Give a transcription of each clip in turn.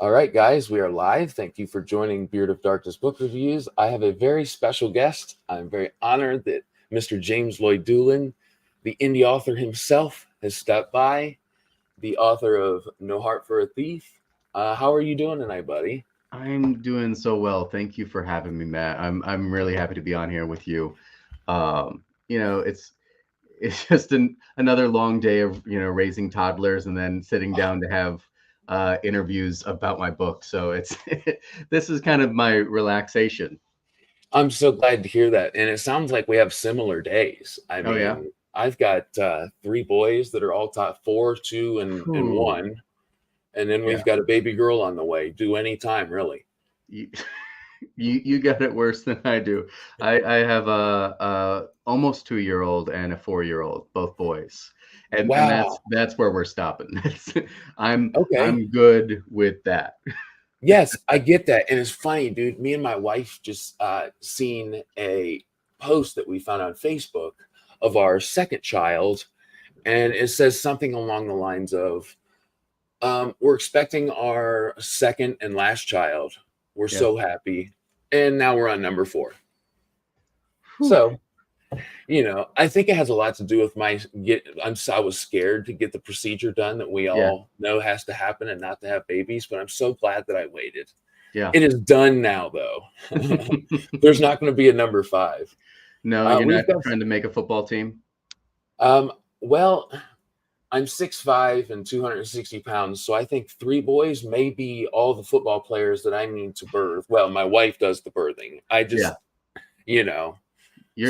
All right, guys, we are live. Thank you for joining Beard of Darkness Book Reviews. I have a very special guest. I'm very honored that Mr. James Lloyd Dulin, the indie author himself, has stopped by, the author of No Heart for a Thief. How are you doing tonight, buddy? I'm doing so well. Thank you for having me, Matt. I'm really happy to be on here with you. It's just another long day of raising toddlers and then sitting down to have interviews about my book. So it's this is kind of my relaxation. I'm so glad to hear that. And it sounds like we have similar days. I Oh yeah. mean, I've got three boys that are all taught 4, 2, and Whew. 1. And then Yeah. we've got a baby girl on the way, due any time, really. You, you got it worse than I do. I have a almost 2 year old and a 4 year old, both boys, and Wow. that's where we're stopping. Okay. I'm good with that. Yes, I get that. And it's funny, dude. Me and my wife just seen a post that we found on Facebook of our second child. And it says something along the lines of, we're expecting our second and last child. We're Yeah. so happy. And now we're on number 4. Whew. So, I think it has a lot to do with I was scared to get the procedure done that we Yeah. all know has to happen and not to have babies, but I'm so glad that I waited. Yeah. It is done now, though. There's not going to be a number 5. No, you're We've not got, trying to make a football team. well, I'm 6'5" and 260 pounds, so I think 3 boys may be all the football players that I need to birth. Well, my wife does the birthing. I Yeah. just, you know,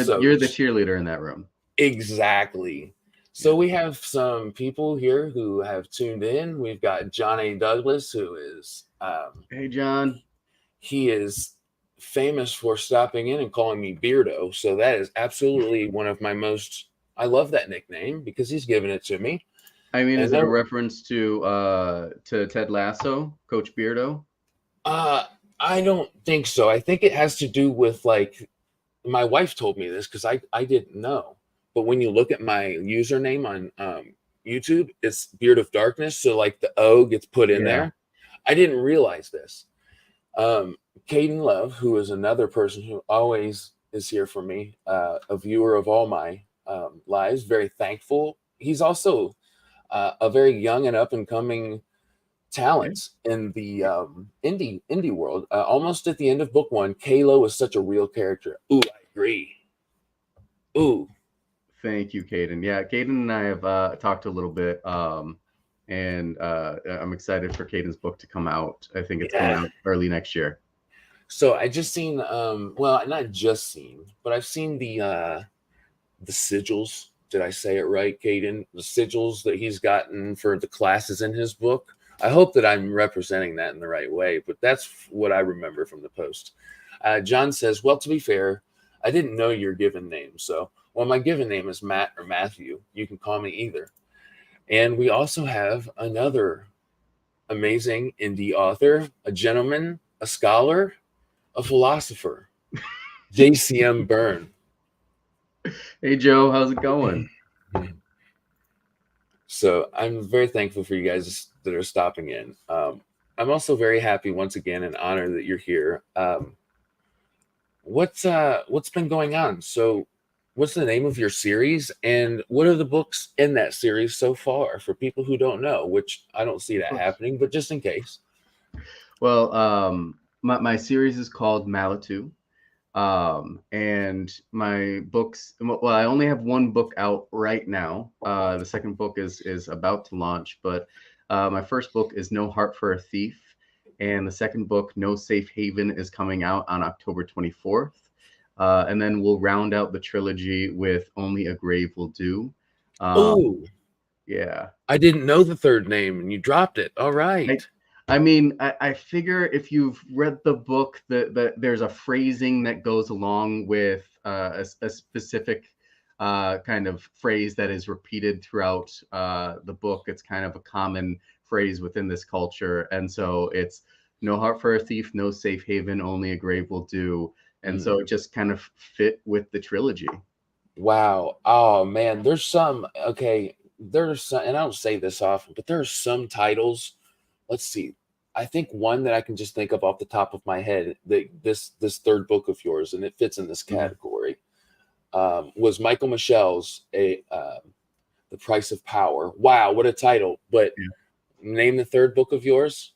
so You're the cheerleader in that room. exactly. So Yeah. we have some people here who have tuned in. We've got John A. Douglas, who is Hey, John. he is famous for stopping in and calling me Beardo. So that is absolutely one of my most. I love that nickname because he's given it to me. I mean, And is it a then, reference to Ted Lasso, Coach Beardo? uh, I don't think so. I think it has to do with like my wife told me this because I didn't know. But when you look at my username on YouTube, it's Beard of Darkness. So like the O gets put in Yeah. there. I didn't realize this. Um, Caden Love, who is another person who always is here for me, a viewer of all my lives, very thankful. He's also a very young and up and coming Yeah. talent in the indie world. Almost at the end of book 1, Kalo is such a real character. Ooh, I agree. Ooh, Thank you, Caden. Yeah, Caden and I have talked a little bit, and I'm excited for Caden's book to come out. I think it's coming yeah. out early next year. So I just seen well, not just seen, but I've seen the sigils. Did I say it right, Caden? The sigils that he's gotten for the classes in his book. I hope that I'm representing that in the right way, but that's what I remember from the post. John says, well, to be fair, I didn't know your given name. So, well, my given name is Matt or Matthew. You can call me either. And we also have another amazing indie author, a gentleman, a scholar, a philosopher, JCM Byrne. Hey, Joe, how's it going? So I'm very thankful for you guys that are stopping in. I'm also very happy once again and honored that you're here. What's been going on? So, what's the name of your series, and what are the books in that series so far for people who don't know? Which I don't see Of that course. happening, but just in case. Well, my series is called Malitu, and my books. Well, I only have one book out right now. The second book is about to launch, but my first book is No Heart for a Thief, and the second book, No Safe Haven, is coming out on October 24th. And then we'll round out the trilogy with Only a Grave Will Do. Um, Oh, yeah. I didn't know the third name, and you dropped it. All I, right. I mean, I figure if you've read the book, that there's a phrasing that goes along with a specific kind of phrase that is repeated throughout the book. It's kind of a common phrase within this culture. And so it's no heart for a thief, no safe haven, only a grave will do. And Mm. so it just kind of fit with the trilogy. Wow. Oh man, there's some okay, there's some, and I don't say this often, but there are some titles. Let's see. I think one that I can just think of off the top of my head, that this third book of yours, and it fits in this Mhm. category, was Michael Michel's The Price of Power. Wow, what a title! But Yeah. name the third book of yours.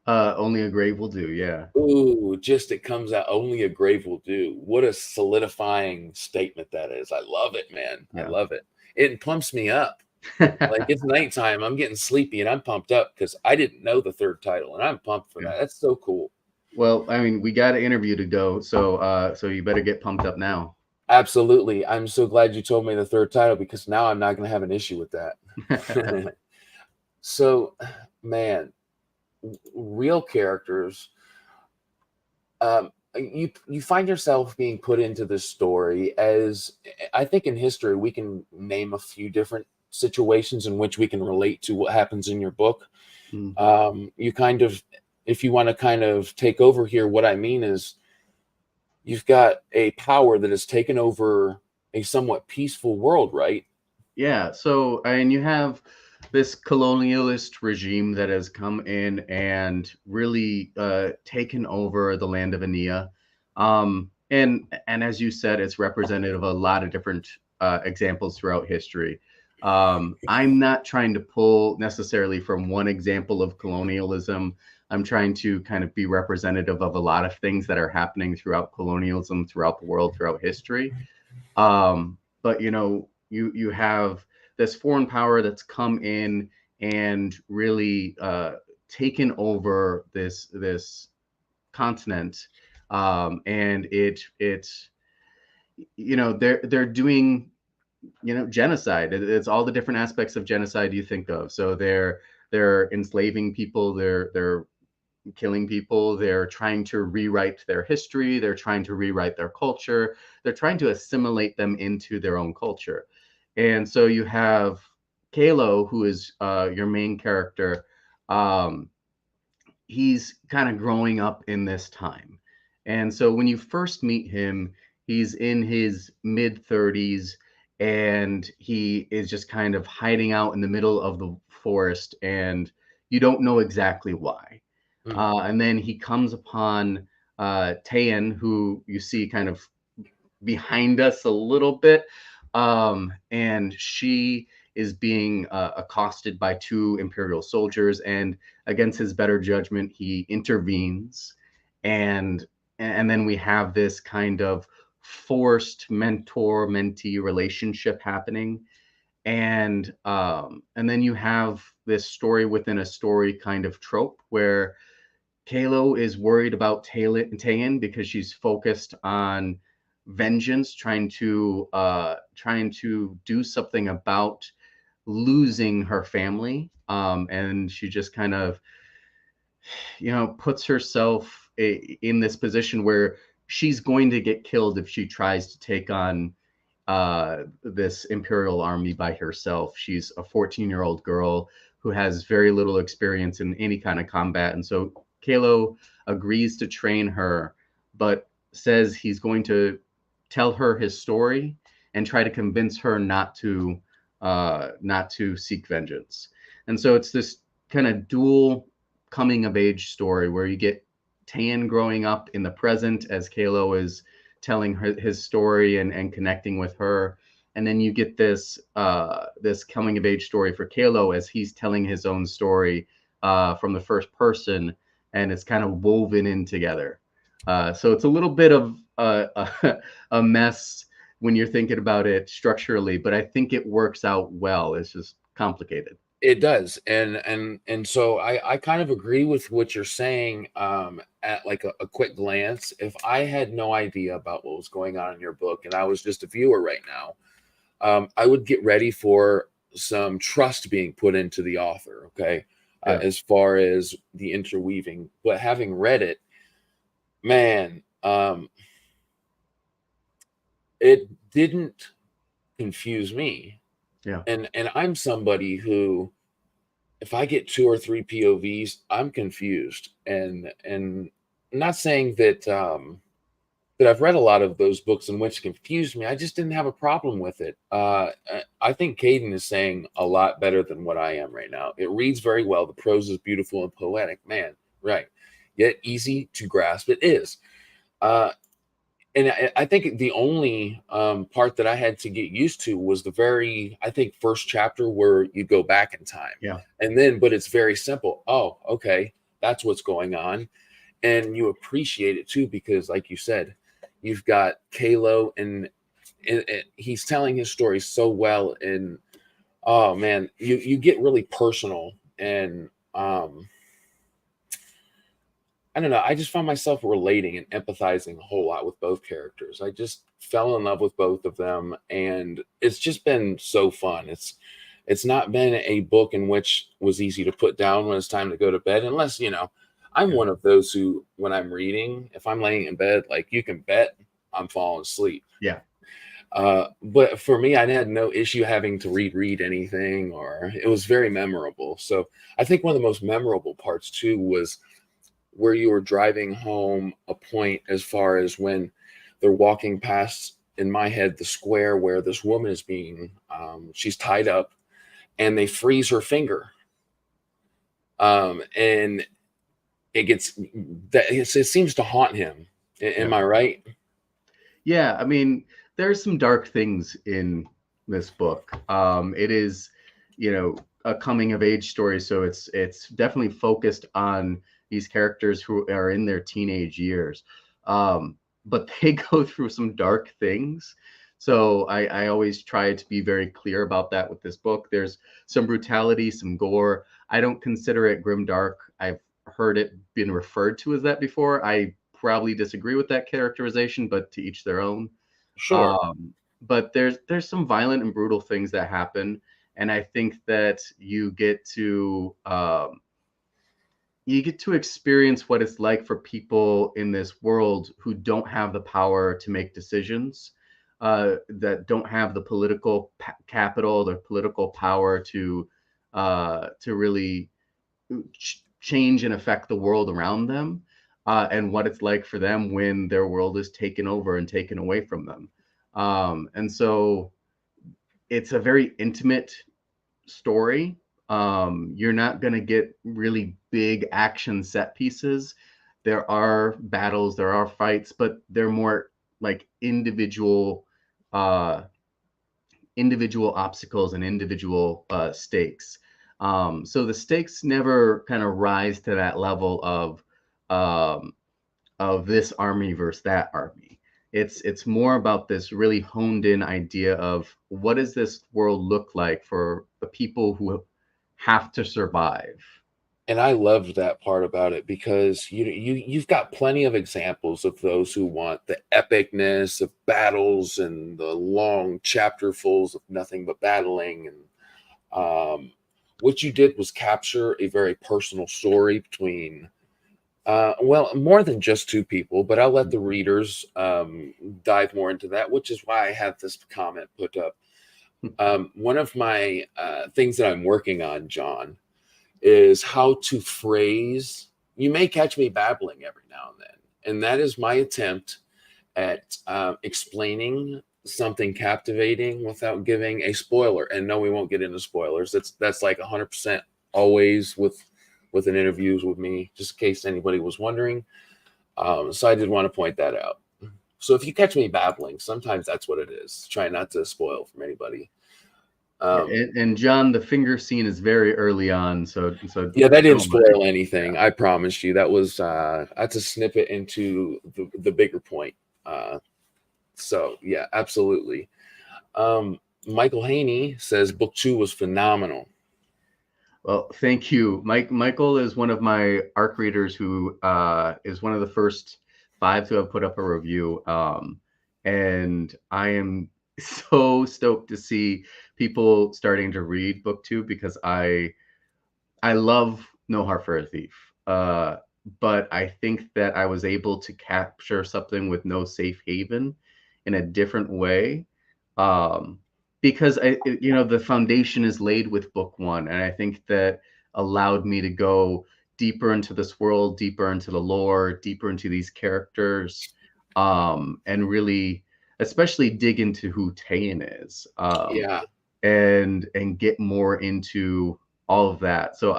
Only a grave will do. Yeah. Ooh, just it comes out. Only a grave will do. What a solidifying statement that is. I love it, man. I Yeah. love it. It pumps me up. Like it's nighttime. I'm getting sleepy and I'm pumped up because I didn't know the third title and I'm pumped for Yeah. that. That's so cool. Well, I mean, we got an interview to go, so you better get pumped up now. Absolutely. I'm so glad you told me the third title because now I'm not going to have an issue with that. So, man, real characters. You find yourself being put into this story as I think in history we can name a few different situations in which we can relate to what happens in your book. Mm. You kind of, if you want to kind of take over here, what I mean is you've got a power that has taken over a somewhat peaceful world, right? Yeah. So, and you have this colonialist regime that has come in and really taken over the land of Ania. And as you said, it's representative of a lot of different examples throughout history. I'm not trying to pull necessarily from one example of colonialism. I'm trying to kind of be representative of a lot of things that are happening throughout colonialism, throughout the world, throughout history. But you have this foreign power that's come in and really taken over this continent, and it's they're doing genocide. It's all the different aspects of genocide you think of. So they're enslaving people. They're killing people. They're trying to rewrite their history. They're trying to rewrite their culture. They're trying to assimilate them into their own culture. And so you have Kalo, who is your main character. Um, he's kind of growing up in this time. And so when you first meet him, he's in his mid 30s and he is just kind of hiding out in the middle of the forest and you don't know exactly why. Mm. And then he comes upon Tayan, who you see kind of behind us a little bit. And she is being accosted by two Imperial soldiers. And against his better judgment, he intervenes. And, and then we have this kind of forced mentor mentee relationship happening. And then you have this story within a story kind of trope where Kalo is worried about Tayan because she's focused on vengeance, trying to do something about losing her family. And she just kind of puts herself in this position where she's going to get killed if she tries to take on this imperial army by herself. She's a 14-year-old girl who has very little experience in any kind of combat. And so Kalo agrees to train her, but says he's going to tell her his story and try to convince her not to seek vengeance. And so it's this kind of dual coming of age story where you get Tan growing up in the present as Kalo is telling his story and connecting with her, and then you get this coming of age story for Kalo as he's telling his own story from the first person, and it's kind of woven in together. So it's a little bit of a mess when you're thinking about it structurally, but I think it works out well. It's just complicated. It does, and so I kind of agree with what you're saying. At like a quick glance, if I had no idea about what was going on in your book and I was just a viewer right now, I would get ready for some trust being put into the author. Okay, Yeah. as far as the interweaving, but having read it, man, it didn't confuse me, Yeah. and I'm somebody who if I get two or three POVs, I'm confused. And not saying that but I've read a lot of those books in which confused me. I just didn't have a problem with it. I think Caden is saying a lot better than what I am right now. It reads very well. The prose is beautiful and poetic. Man, right. Yet easy to grasp. It is. Uh, and I think the only part that I had to get used to was the very, I think, first chapter where you go back in time. Yeah. And then, but it's very simple. Oh, okay. That's what's going on. And you appreciate it too, because like you said, you've got Kalo and he's telling his story so well. And oh man, you get really personal. And I don't know. I just found myself relating and empathizing a whole lot with both characters. I just fell in love with both of them, and it's just been so fun. It's not been a book in which was easy to put down when it's time to go to bed, unless I'm Yeah. one of those who, when I'm reading, if I'm laying in bed, like you can bet I'm falling asleep. Yeah. But for me, I had no issue having to read anything, or it was very memorable. So I think one of the most memorable parts too was where you were driving home a point as far as when they're walking past, in my head, the square where this woman is being she's tied up and they freeze her finger, and it gets that it seems to haunt him. Yeah. Am I right? Yeah, I mean, there's some dark things in this book. It is, a coming of age story, so it's definitely focused on these characters who are in their teenage years. But they go through some dark things. So I always try to be very clear about that with this book. There's some brutality, some gore. I don't consider it grim dark. I've heard it been referred to as that before. I probably disagree with that characterization, but to each their own. Sure. But there's some violent and brutal things that happen, and I think that you get to experience what it's like for people in this world who don't have the power to make decisions, that don't have the political capital, the political power to really change and affect the world around them, and what it's like for them when their world is taken over and taken away from them. And so it's a very intimate story. You're not going to get really big action set pieces. There are battles, there are fights, but they're more like uh, individual obstacles and individual stakes. So the stakes never kind of rise to that level um, of this army versus that army. It's more about this really honed in idea of what does this world look like for the people who have to survive. And I loved that part about it because you've got plenty of examples of those who want the epicness of battles and the long chapterfuls of nothing but battling. And what you did was capture a very personal story between well, more than just two people, but I'll let the readers dive more into that, which is why I have this comment put up. One of my things that I'm working on, John, is how to phrase. You may catch me babbling every now and then, and that is my attempt at explaining something captivating without giving a spoiler. And no, we won't get into spoilers. That's like 100% always with an interviews with me, just in case anybody was wondering. So I did want to point that out. So if you catch me babbling, sometimes that's what it is. Try not to spoil from anybody. And John, the finger scene is very early on, so Yeah, that didn't don't mind. spoil anything. I promised you. That was that's a snippet into the bigger point. Uh, so yeah, absolutely. Michael Haney says book two was phenomenal. Well, thank you. Michael is one of my ARC readers who is one of the first five to have put up a review. And I am so stoked to see people starting to read book two because I love No Heart for a Thief. But I think that I was able to capture something with No Safe Haven in a different way. Um, because the foundation is laid with book one, and I think that allowed me to go deeper into this world, deeper into the lore, deeper into these characters. and really, especially dig into who Tayan is, Yeah. and get more into all of that. So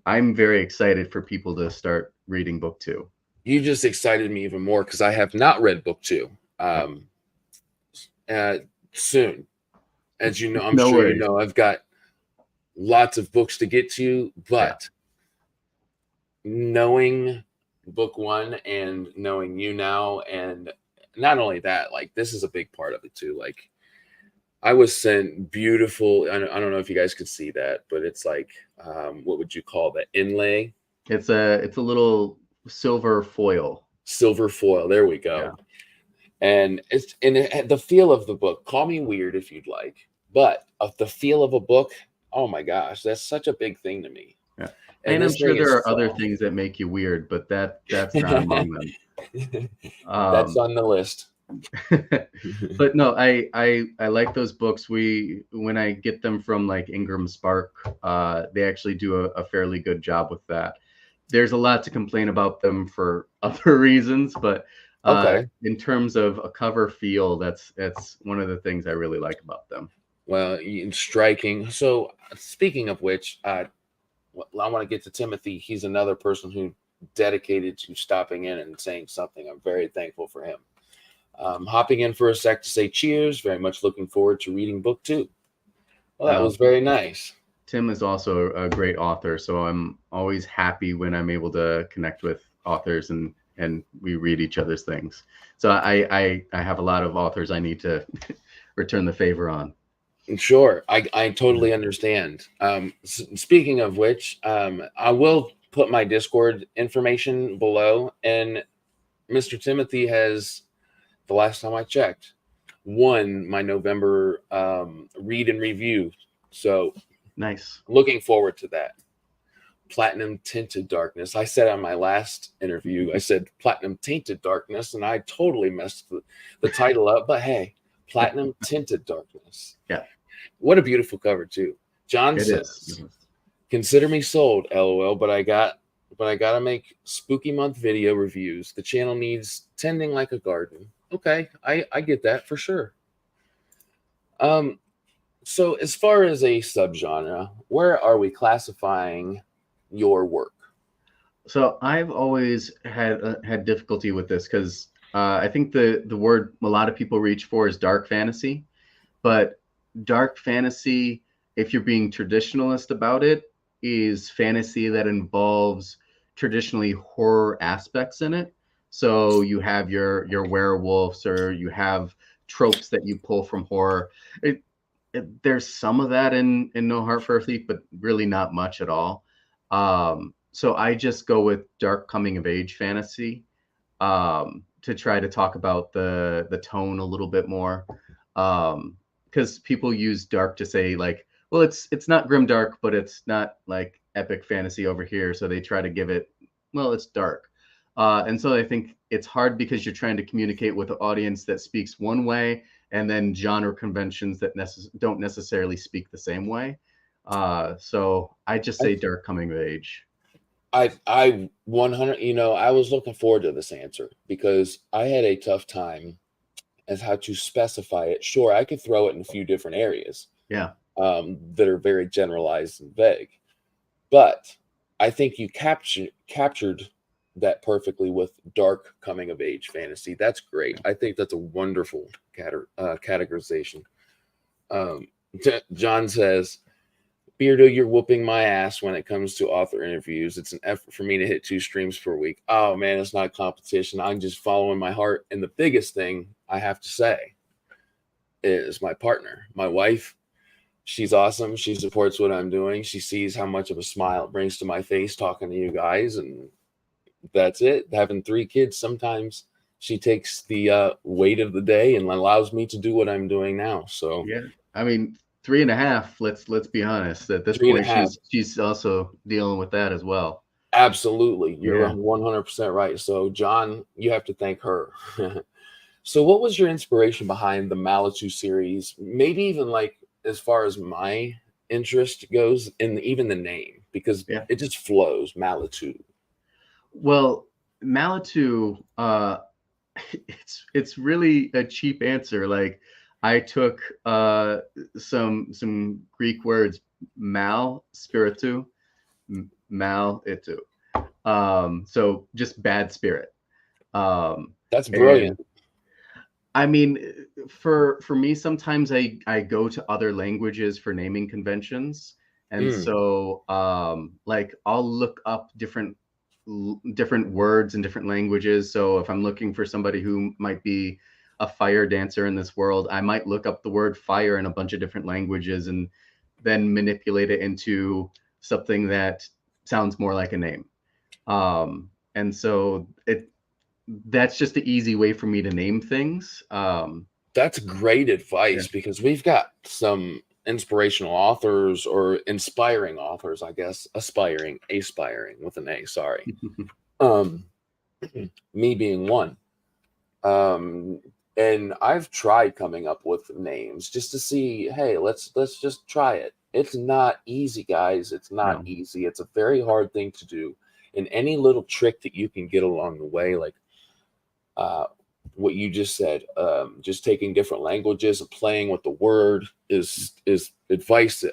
I'm very excited for people to start reading book two. You just excited me even more because I have not read book two. Yeah. Uh, soon, as you know, I'm No sure you worries. know, I've got lots of books to get to, Yeah. but knowing book one and knowing you now, and not only that, like this is a big part of it too. Like I was sent beautiful. I don't know if you guys could see that, but it's like, what would you call that inlay? It's a little silver foil. Silver foil. There we Yeah. go. And the feel of the book. Call me weird if you'd like, but of the feel of a book. Oh my gosh, that's such a big thing to me. Yeah. And And I'm this sure thing there is are other soft. things that make you weird, but that's not among them. That's Um, on the list. but no, I like those books. When I get them from like Ingram Spark, they actually do a fairly good job with that. There's a lot to complain about them for other reasons, but Okay. in terms of a cover feel, that's one of the things I really like about them. Well, striking. So, speaking of which, I want to get to Timothy. He's another person who dedicated to stopping in and saying something. I'm very thankful for him. Hopping in for a sec to say cheers. Very much looking forward to reading book two. Well, that Uh, was very nice. Tim is also a great author, so I'm always happy when I'm able to connect with authors and we read each other's things. So I have a lot of authors I need to return the favor on. Sure, I totally understand. Speaking of which, I will put my Discord information below, and Mr. Timothy has, the last time I checked, won my November read and review. So Nice. looking forward to that. Platinum Tinted Darkness. I said on my last interview, I said Platinum Tainted Darkness, and I totally messed the title up. But hey, Platinum Tinted Darkness. Yeah, What a beautiful cover too. John it is. says, "Consider me sold, lol. But I gotta make spooky month video reviews. The channel needs tending like a garden." Okay, I get that for sure. Um, so as far as a subgenre, where are we classifying your work? So I've always had difficulty with this because I think the word a lot of people reach for is dark fantasy, but dark fantasy, if you're being traditionalist about it, is fantasy that involves traditionally horror aspects in it. So you have your werewolves, or you have tropes that you pull from horror. There's some of that in No Heart for a Thief, but really not much at all. So I just go with dark coming of age fantasy, to try to talk about the tone a little bit more, because people use dark to say like, well, it's not grim dark, but it's not like epic fantasy over here, so they try to give it, well, it's dark. And so I think it's hard because you're trying to communicate with an audience that speaks one way, and then genre conventions that don't necessarily speak the same way. So I just I say dark coming of age. I 100, I was looking forward to this answer because I had a tough time as how to specify it. Sure, I could throw it in a few different areas Yeah. that are very generalized and vague, but I think you captured that perfectly with dark coming of age fantasy. That's great. I think that's a wonderful categorization. Um, John says, Beardo, you're whooping my ass when it comes to author interviews. It's an effort for me to hit 2 streams per week. Oh man, it's not a competition. I'm just following my heart. And the biggest thing I have to say is my partner, my wife. She's awesome. She supports what I'm doing. She sees how much of a smile it brings to my face talking to you guys. And that's it. Having 3 kids, sometimes she takes the weight of the day and allows me to do what I'm doing now. So Yeah. I mean, 3.5. Let's be honest. At this three and a point, half. she's also dealing with that as well. Absolutely. You're Yeah. 100% right. So, John, you have to thank her. So, what was your inspiration behind the Malitu series? Maybe even like as far as my interest goes, and even the name, because Yeah. it just flows, Malitu. Well, Malitu, it's really a cheap answer. Like I took some Greek words, mal spiritu, mal itu. So just bad spirit. That's And brilliant. I mean, for me, sometimes I go to other languages for naming conventions, and Mm. so like I'll look up different words in different languages. So if I'm looking for somebody who might be a fire dancer in this world, I might look up the word fire in a bunch of different languages and then manipulate it into something that sounds more like a name. And so that's just the easy way for me to name things. That's great Yeah. advice because we've got some inspirational authors or inspiring authors, I guess, aspiring with an A, sorry. Um, me being one. Um, and I've tried coming up with names just to see, hey, let's just try it. It's not easy, guys. It's not No, easy. It's a very hard thing to do. And any little trick that you can get along the way, like uh, what you just said, just taking different languages and playing with the word is advice that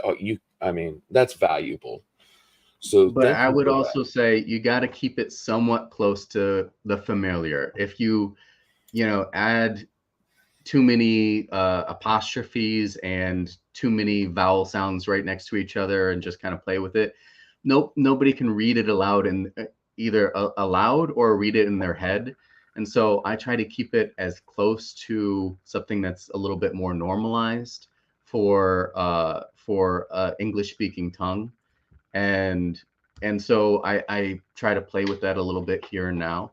I mean, that's valuable. So but thank I you would for that. also say you got to keep it somewhat close to the familiar. If you add too many apostrophes and too many vowel sounds right next to each other and just kind of play with it, nope, nobody can read it aloud and either aloud or read it in their head. And so I try to keep it as close to something that's a little bit more normalized for English speaking tongue. And so I try to play with that a little bit here and now.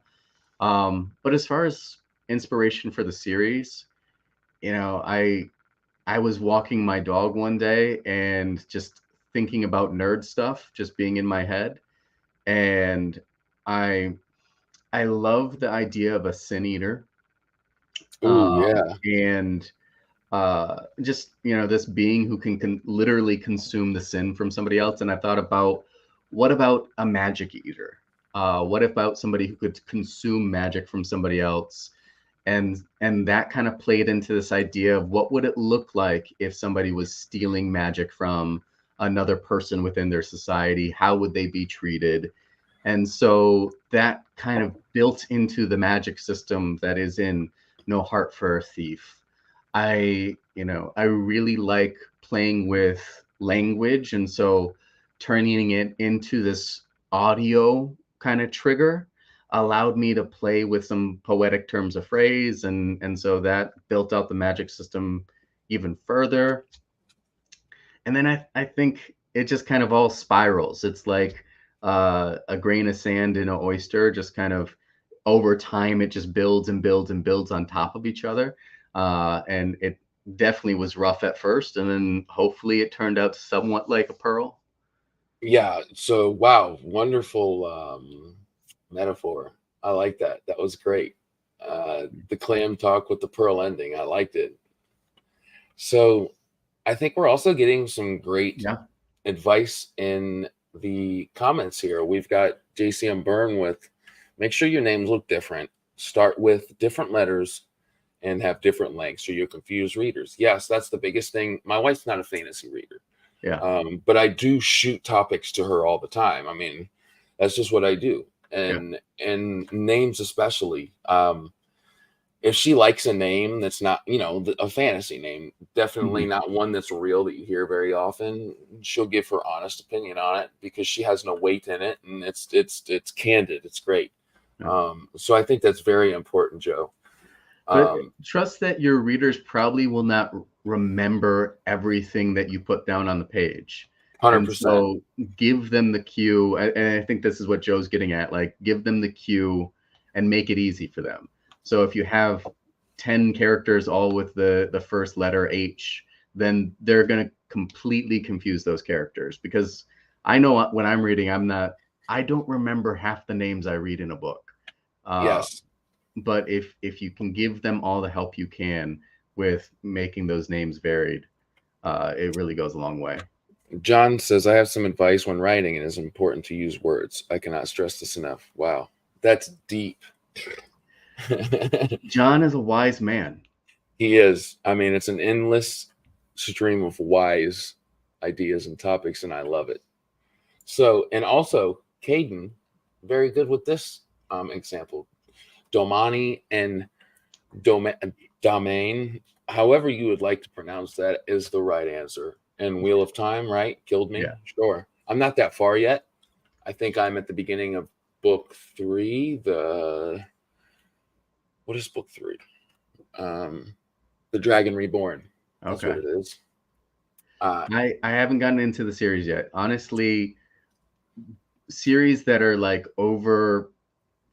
But as far as inspiration for the series, I was walking my dog one day and just thinking about nerd stuff, just being in my head, and I I love the idea of a sin eater, Oh yeah. and just this being who can literally consume the sin from somebody else. And I thought about, what about a magic eater? What about somebody who could consume magic from somebody else? And that kind of played into this idea of what would it look like if somebody was stealing magic from another person within their society? How would they be treated? And so that kind of built into the magic system that is in No Heart for a Thief. I really like playing with language, and so turning it into this audio kind of trigger allowed me to play with some poetic terms of phrase, and so that built out the magic system even further. And then I think it just kind of all spirals. It's like a grain of sand in an oyster, just kind of over time, it just builds and builds and builds on top of each other. And it definitely was rough at first, and then hopefully it turned out somewhat like a pearl. Yeah. So wow, wonderful metaphor. I like that. That was great. The clam talk with the pearl ending. I liked it. So I think we're also getting some great Yeah. advice in the comments here. We've got JCM Byrne with make sure your names look different. Start with different letters and have different lengths or you'll confuse readers. Yes, that's the biggest thing. My wife's not a fantasy reader, Yeah. but I do shoot topics to her all the time. I mean, that's just what I do. Yeah. And names especially. If she likes a name that's not, a fantasy name, definitely Mhm. not one that's real that you hear very often, she'll give her honest opinion on it because she has no weight in it and it's candid. It's great. Yeah. So I think that's very important, Joe. But Um, trust that your readers probably will not remember everything that you put down on the page. And 100%. so give them the cue. And I think this is what Joe's getting at. Like, give them the cue and make it easy for them. So if you have 10 characters all with the first letter H, then they're going to completely confuse those characters, because I know when I'm reading, I don't remember half the names I read in a book. Uh, Yes. but if you can give them all the help you can with making those names varied, it really goes a long way. John says, I have some advice when writing. It is important to use words. I cannot stress this enough. Wow. That's deep. John is a wise man. He is. I mean, it's an endless stream of wise ideas and topics, and I love it. So, and also, Caden, very good with this example. Domani and Domain, however you would like to pronounce that, is the right answer. And Wheel of Time, right? Killed me? Yeah. Sure. I'm not that far yet. I think I'm at the beginning of book 3. What is book 3? The Dragon Reborn. That's Okay. what it is. I haven't gotten into the series yet. Honestly, series that are like over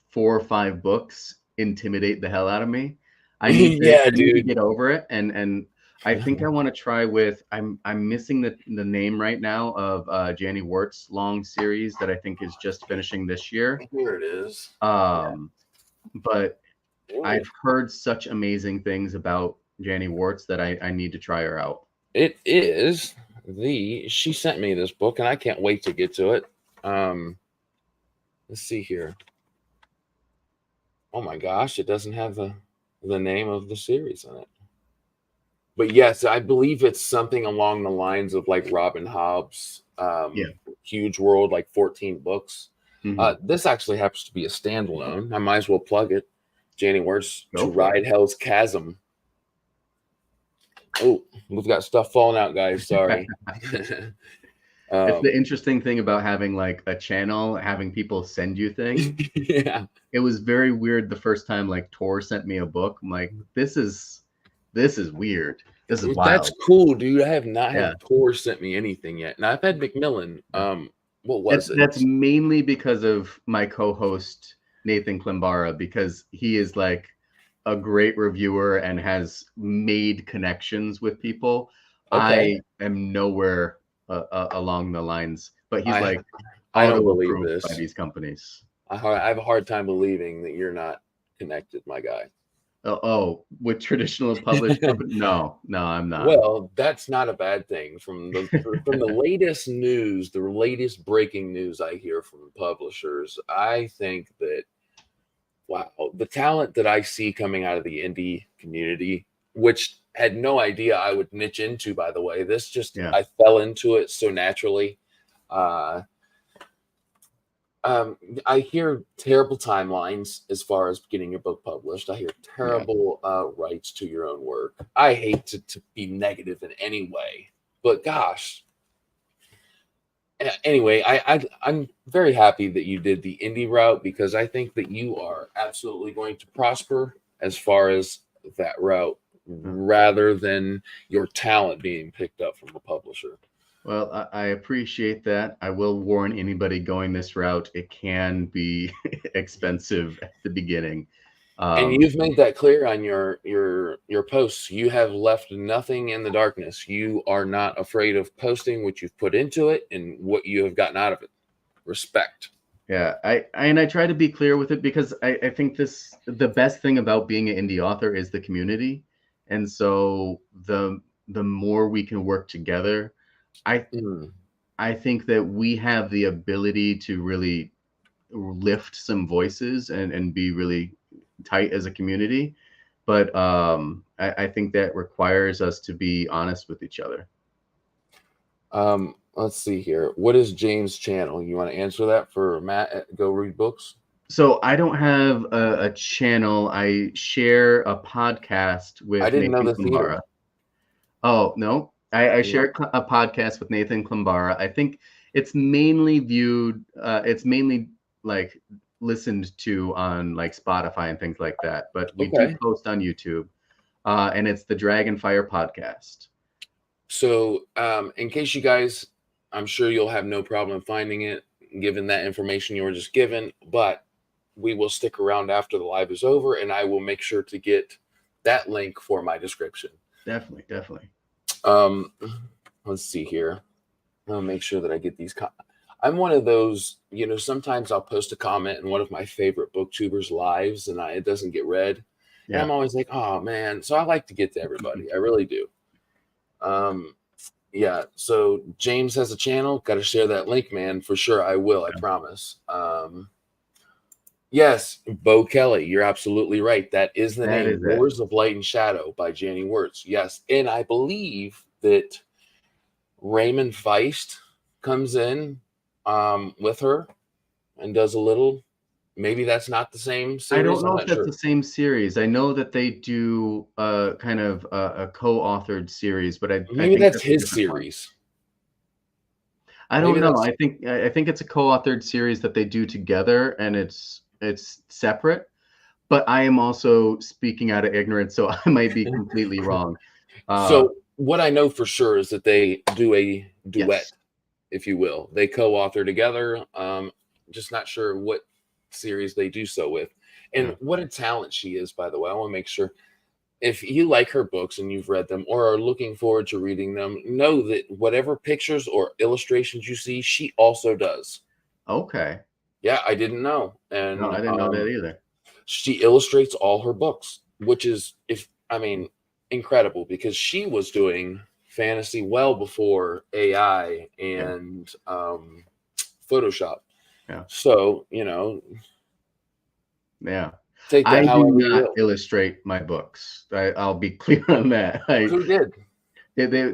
4 or 5 books intimidate the hell out of me. Yeah, I need to dude. get over it, and I think I want to try with I'm missing the name right now of Janny Wort's long series that I think is just finishing this year. Here it is. But Ooh. I've heard such amazing things about Janny Worts that I need to try her out. It is she sent me this book and I can't wait to get to it. Let's see here. Oh my gosh, it doesn't have the name of the series in it. But yes, I believe it's something along the lines of like Robin Hobb's Huge World, like 14 books. This actually happens to be a standalone. I might as well plug it. Janny Words to Ride Hell's Chasm. Oh, we've got stuff falling out, guys. Sorry. It's the interesting thing about having like a channel, having people send you things. Yeah. It was very weird the first time like Tor sent me a book. I'm like, this is weird. This is wild. That's cool, dude. I have not had Tor sent me anything yet. Now I've had Macmillan. What was it? That's mainly because of my co-host Nathan Klimbara, because he is like a great reviewer and has made connections with people. Okay. I am nowhere along the lines, but he's like I don't believe this by these companies. I have a hard time believing that you're not connected, my guy. With traditional published companies? No, I'm not. Well, that's not a bad thing. From the latest news, the latest breaking news I hear from publishers, I think that wow, the talent that I see coming out of the indie community, which had no idea I would niche into, by the way. This just I fell into it so naturally. I hear terrible timelines as far as getting your book published. I hear terrible rights to your own work. I hate to be negative in any way, but gosh. Anyway, I'm very happy that you did the indie route because I think that you are absolutely going to prosper as far as that route rather than your talent being picked up from a publisher. Well, I appreciate that. I will warn anybody going this route, it can be expensive at the beginning. And you've made that clear on your posts. You have left nothing in the darkness. You are not afraid of posting what you've put into it and what you have gotten out of it. Respect. Yeah, I try to be clear with it because I think the best thing about being an indie author is the community. And so the more we can work together, I think that we have the ability to really lift some voices and be really tight as a community. But I think that requires us to be honest with each other. Let's see here. What is James' channel? You want to answer that for Matt at Go Read Books? So I don't have a channel. I share a podcast with Nathan know this Klimbara. Oh, no. I share a podcast with Nathan Klimbara. I think it's mainly viewed, it's mainly like listened to on like Spotify and things like that. But we do post on YouTube, and it's the Dragonfire podcast. So in case you guys, I'm sure you'll have no problem finding it, given that information you were just given, but we will stick around after the live is over, and I will make sure to get that link for my description. Definitely. Let's see here. I'll make sure that I get these. I'm one of those, sometimes I'll post a comment in one of my favorite booktubers' lives, and it doesn't get read. Yeah. And I'm always like, oh man. So I like to get to everybody. I really do. Yeah. So James has a channel. Got to share that link, man, for sure. I will. I promise. Yes, Bo Kelly, you're absolutely right. That is the That name, is it. Wars of Light and Shadow by Janie Wirtz. Yes, and I believe that Raymond Feist comes in with her and does a little. Maybe that's not the same I don't series. I'm know if not that's the sure. same series. I know that they do kind of a co-authored series, but I Maybe think that's that's a his different one. series. I don't Maybe know. that's I think it's a co-authored series that they do together, and it's separate. But I am also speaking out of ignorance, so I might be completely wrong. Uh, so. What I know for sure is that they do a duet, yes. if you will. They co-author together. Just not sure what series they do so with. And Yeah. what a talent she is, by the way. I want to make sure if you like her books and you've read them or are looking forward to reading them, know that whatever pictures or illustrations you see, she also does. Okay. Yeah, I didn't know. No, And I didn't know that either. she illustrates all her books, which is, if I mean, incredible because she was doing fantasy well before AI Yeah. and Photoshop. Yeah. So, Yeah. take I that do however you not will. illustrate my books. I'll be clear on that. Who did?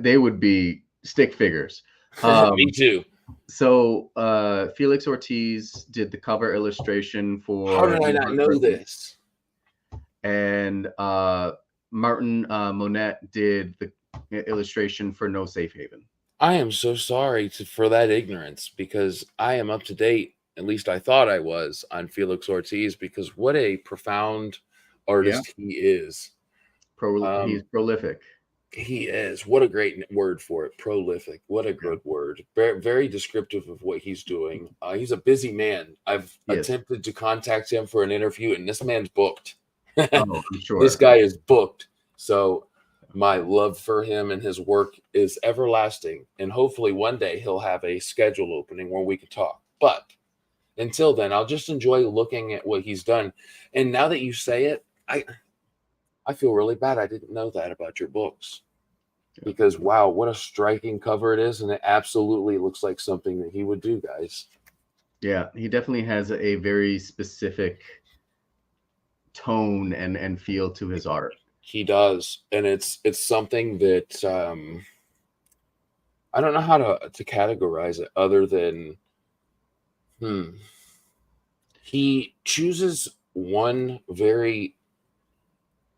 They would be stick figures. Me Um, too. so Felix Ortiz did the cover illustration How for did I No not Heart for know a Thief, this? and Martin Monette did the illustration for No Safe Haven. I am so sorry for that ignorance because I am up to date. At least I thought I was on Felix Ortiz because what a profound Yeah, artist he is. he's Um, prolific. he is. What a great word for it. Prolific. What a Yeah, good word. Very, very descriptive of what he's doing. He's a busy man. I've he is. attempted to contact him for an interview, and this man's booked. Oh, I'm This sure. guy is booked. So my love for him and his work is everlasting. And hopefully one day he'll have a schedule opening where we can talk. But until then, I'll just enjoy looking at what he's done. And now that you say it, I feel really bad. I didn't know that about your books Yeah. because wow, what a striking cover it is, and it absolutely looks like something that he would do, guys. Yeah, he definitely has a very specific tone and feel to his art. He does, and it's something that I don't know how to categorize it other than hmm, he chooses one very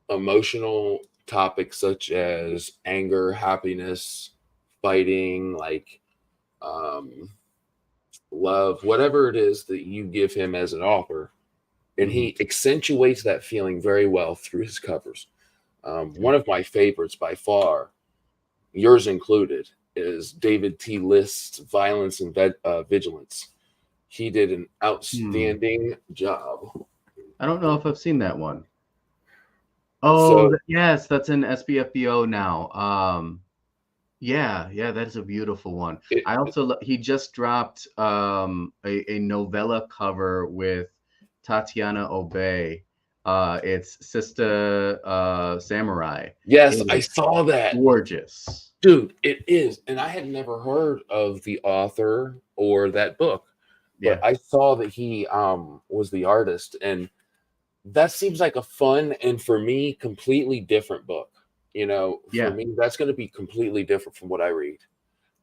emotional topic such as anger, happiness, fighting, like um, love, whatever it is that you give him as an author, and Hmm. he accentuates that feeling very well through his covers. Yeah. One of my favorites by far, yours included, is David T. List's Violence and Vigilance. He did an Hmm. outstanding job. I don't know if I've seen that one. Oh, So yes, that's in SBFBO now. Yeah, yeah, that is a beautiful one. it, I also he just dropped a novella cover with Tatiana Obey. It's Sister Samurai. yes, It I is saw that. gorgeous. Dude, it is. And I had never heard of the author or that book, but Yeah, I saw that he was the artist, and that seems like a fun and for me completely different book. For yeah, me, that's going to be completely different from what I read.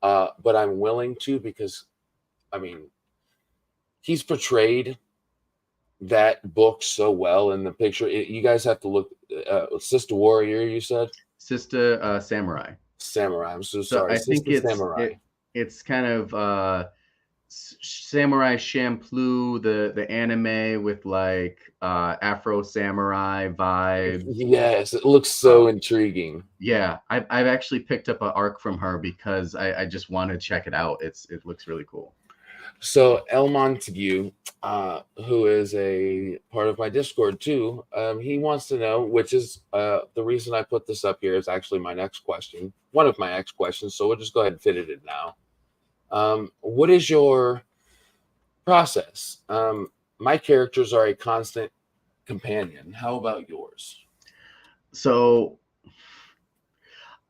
But I'm willing to because I mean, he's portrayed that book so well in the picture. You guys have to look Sister Warrior, you said? Sister Samurai. Samurai. I'm so So sorry. I think Sister Samurai. it's kind of Samurai Champloo, the anime with like Afro samurai vibes. Yes, it looks so Um, intriguing. yeah, I've actually picked up an arc from her because I just want to check it out. It looks really cool. So El Montague, who is a part of my Discord too, he wants to know, which is the reason I put this up here is actually my next question, one of my next questions. So we'll just go ahead and fit it in now. What is your process? My characters are a constant companion. How about yours? So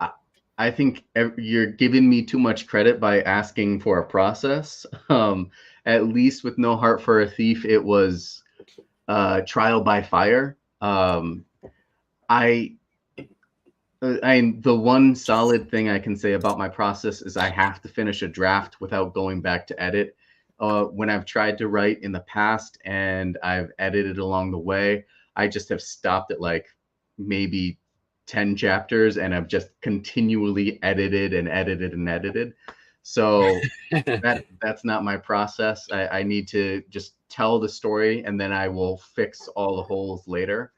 I, I think you're giving me too much credit by asking for a process. At least with No Heart for a Thief, it was trial by fire. I the one solid thing I can say about my process is I have to finish a draft without going back to edit. When I've tried to write in the past and I've edited along the way, I just have stopped at like maybe 10 chapters and I've just continually edited and edited and edited. So that's not my process. I need to just tell the story and then I will fix all the holes later.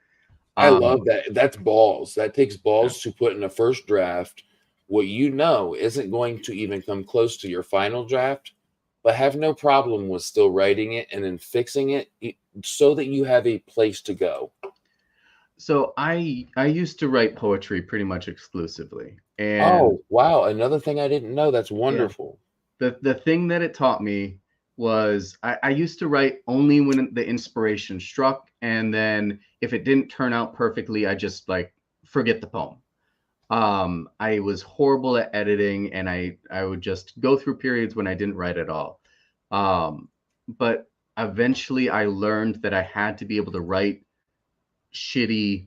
I Um, love that. That's balls. That takes balls to put in a first draft what you know isn't going to even come close to your final draft, but have no problem with still writing it and then fixing it so that you have a place to go. So I used to write poetry pretty much exclusively. And Oh, wow. Another thing I didn't know. That's yeah, wonderful. the thing that it taught me was I used to write only when the inspiration struck, and then if it didn't turn out perfectly, I just like forget the poem. I was horrible at editing, and I would just go through periods when I didn't write at all. But eventually I learned that I had to be able to write shitty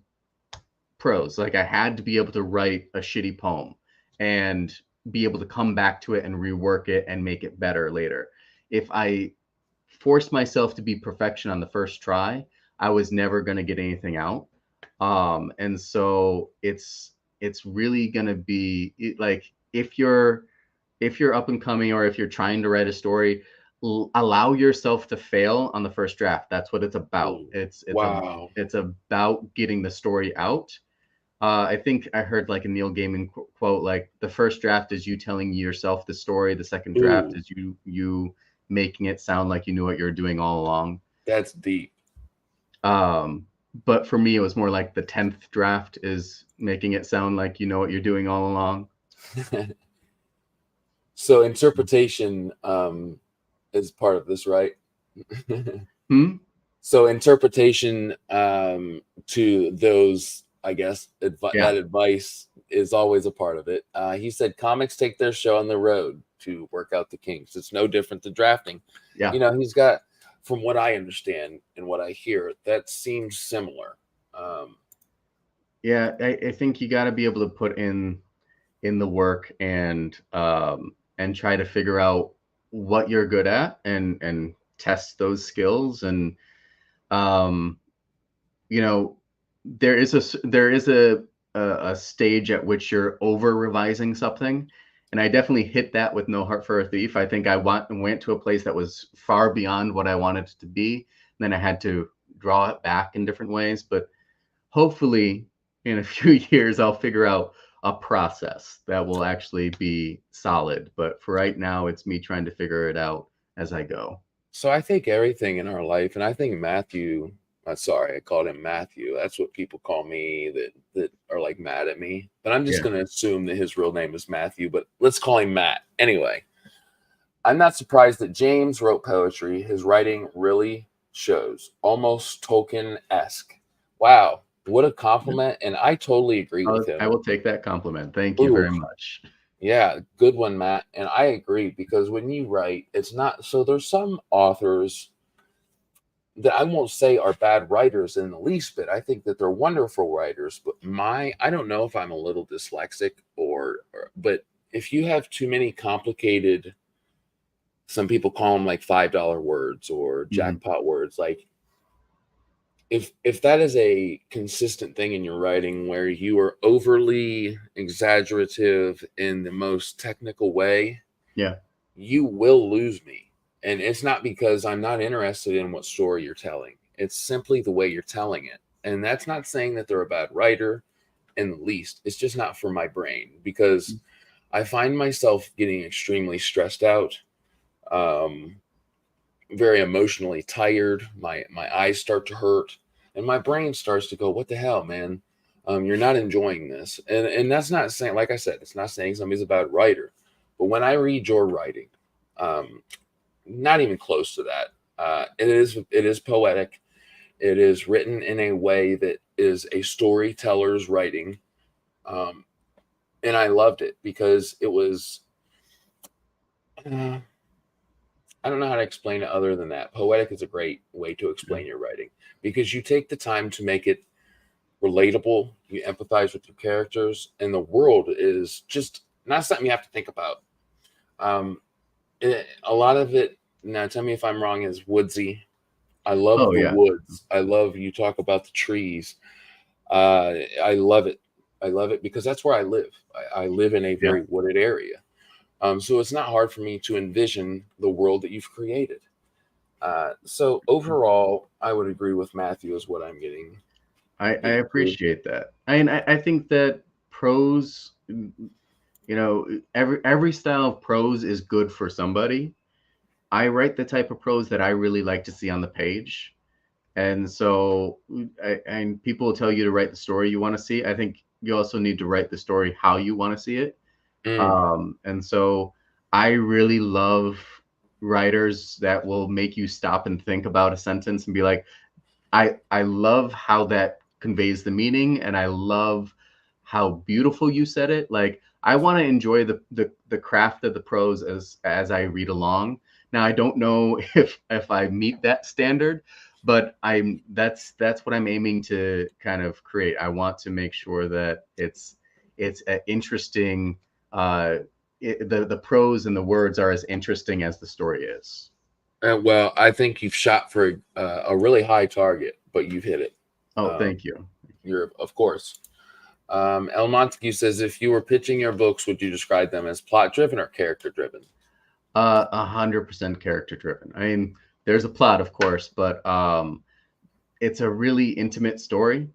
prose. Like I had to be able to write a shitty poem and be able to come back to it and rework it and make it better later. If I forced myself to be perfection on the first try, I was never going to get anything out. And so it's really going to be like if you're up and coming or if you're trying to write a story, allow yourself to fail on the first draft. That's what it's about. Ooh, It's wow. it's about getting the story out. I think I heard like a Neil Gaiman quote, like the first draft is you telling yourself the story. The second draft Ooh, is you making it sound like you knew what you were doing all along. that's deep. Um, but for me, it was more like the 10th draft is making it sound like you know what you're doing all along. So interpretation is part of this, right? Hmm? So interpretation to those, I guess, Yeah. that advice is always a part of it. He said comics take their show on the road to work out the kinks. It's no different than drafting. Yeah. You know, he's got, from what I understand and what I hear, that seems similar. Um, Yeah. I think you got to be able to put in the work and try to figure out what you're good at and test those skills and um you know there is a stage at which you're over revising something, and I definitely hit that with No Heart for a Thief. I think I went to a place that was far beyond what I wanted it to be, and then I had to draw it back in different ways. But hopefully in a few years I'll figure out a process that will actually be solid, but for right now it's me trying to figure it out as I go. so I think everything in our life, and I think Matthew, sorry, I called him Matthew. That's what people call me that are like mad at me. But I'm just Yeah. going to assume that his real name is Matthew, but let's call him Matt. Anyway, I'm not surprised that James wrote poetry. His writing really shows, almost Tolkien-esque. Wow, what a compliment. And I totally agree with I him. will take that compliment. Thank you Ooh, very much. yeah, good one, Matt. And I agree because when you write, it's not so there's some authors that I won't say are bad writers in the least bit. I think that they're wonderful writers, but I don't know if I'm a little dyslexic or but if you have too many complicated, some people call them like $5 words or Mhm. jackpot words, like if that is a consistent thing in your writing where you are overly exaggerative in the most technical way, Yeah. you will lose me. And it's not because I'm not interested in what story you're telling. It's simply the way you're telling it. And that's not saying that they're a bad writer in the least. It's just not for my brain because I find myself getting extremely stressed out, um, very emotionally tired. My eyes start to hurt, and my brain starts to go, "What the hell, man? You're not enjoying this." And that's not saying, like I said, it's not saying somebody's a bad writer. But when I read your writing, um, not even close to that. It is poetic. It is written in a way that is a storyteller's writing, um, and I loved it because it was. Uh, I don't know how to explain it other than that. Poetic is a great way to Yeah. explain your writing because you take the time to make it relatable. You empathize with your characters, and the world is just not something you have to think about. Um, a lot of it, now tell me if I'm wrong, is woodsy. I love Oh the yeah. woods. I love you talk about the trees. I love it. I love it because that's where I live. I live in a Yeah. very wooded area. So it's not hard for me to envision the world that you've created. So overall, I would agree with Matthew is what I'm I getting through. appreciate that. I think that prose, every style of prose is good for somebody. I write the type of prose that I really like to see on the page. And so, and people will tell you to write the story you want to see. I think you also need to write the story how you want to see it. Mm. And so, I really love writers that will make you stop and think about a sentence and be like, I love how that conveys the meaning, and I love how beautiful you said it. Like I want to enjoy the craft of the prose as I read along. Now I don't know if I meet that standard, but that's what I'm aiming to kind of create. I want to make sure that it's an interesting. The prose and the words are as interesting as the story is. Well, I think you've shot for a really high target, but you've hit it. Oh, Um, thank you. you're, of course. El Montague says, if you were pitching your books, would you describe them as plot driven or character driven? 100% character driven. I mean, there's a plot, of course, but it's a really intimate story.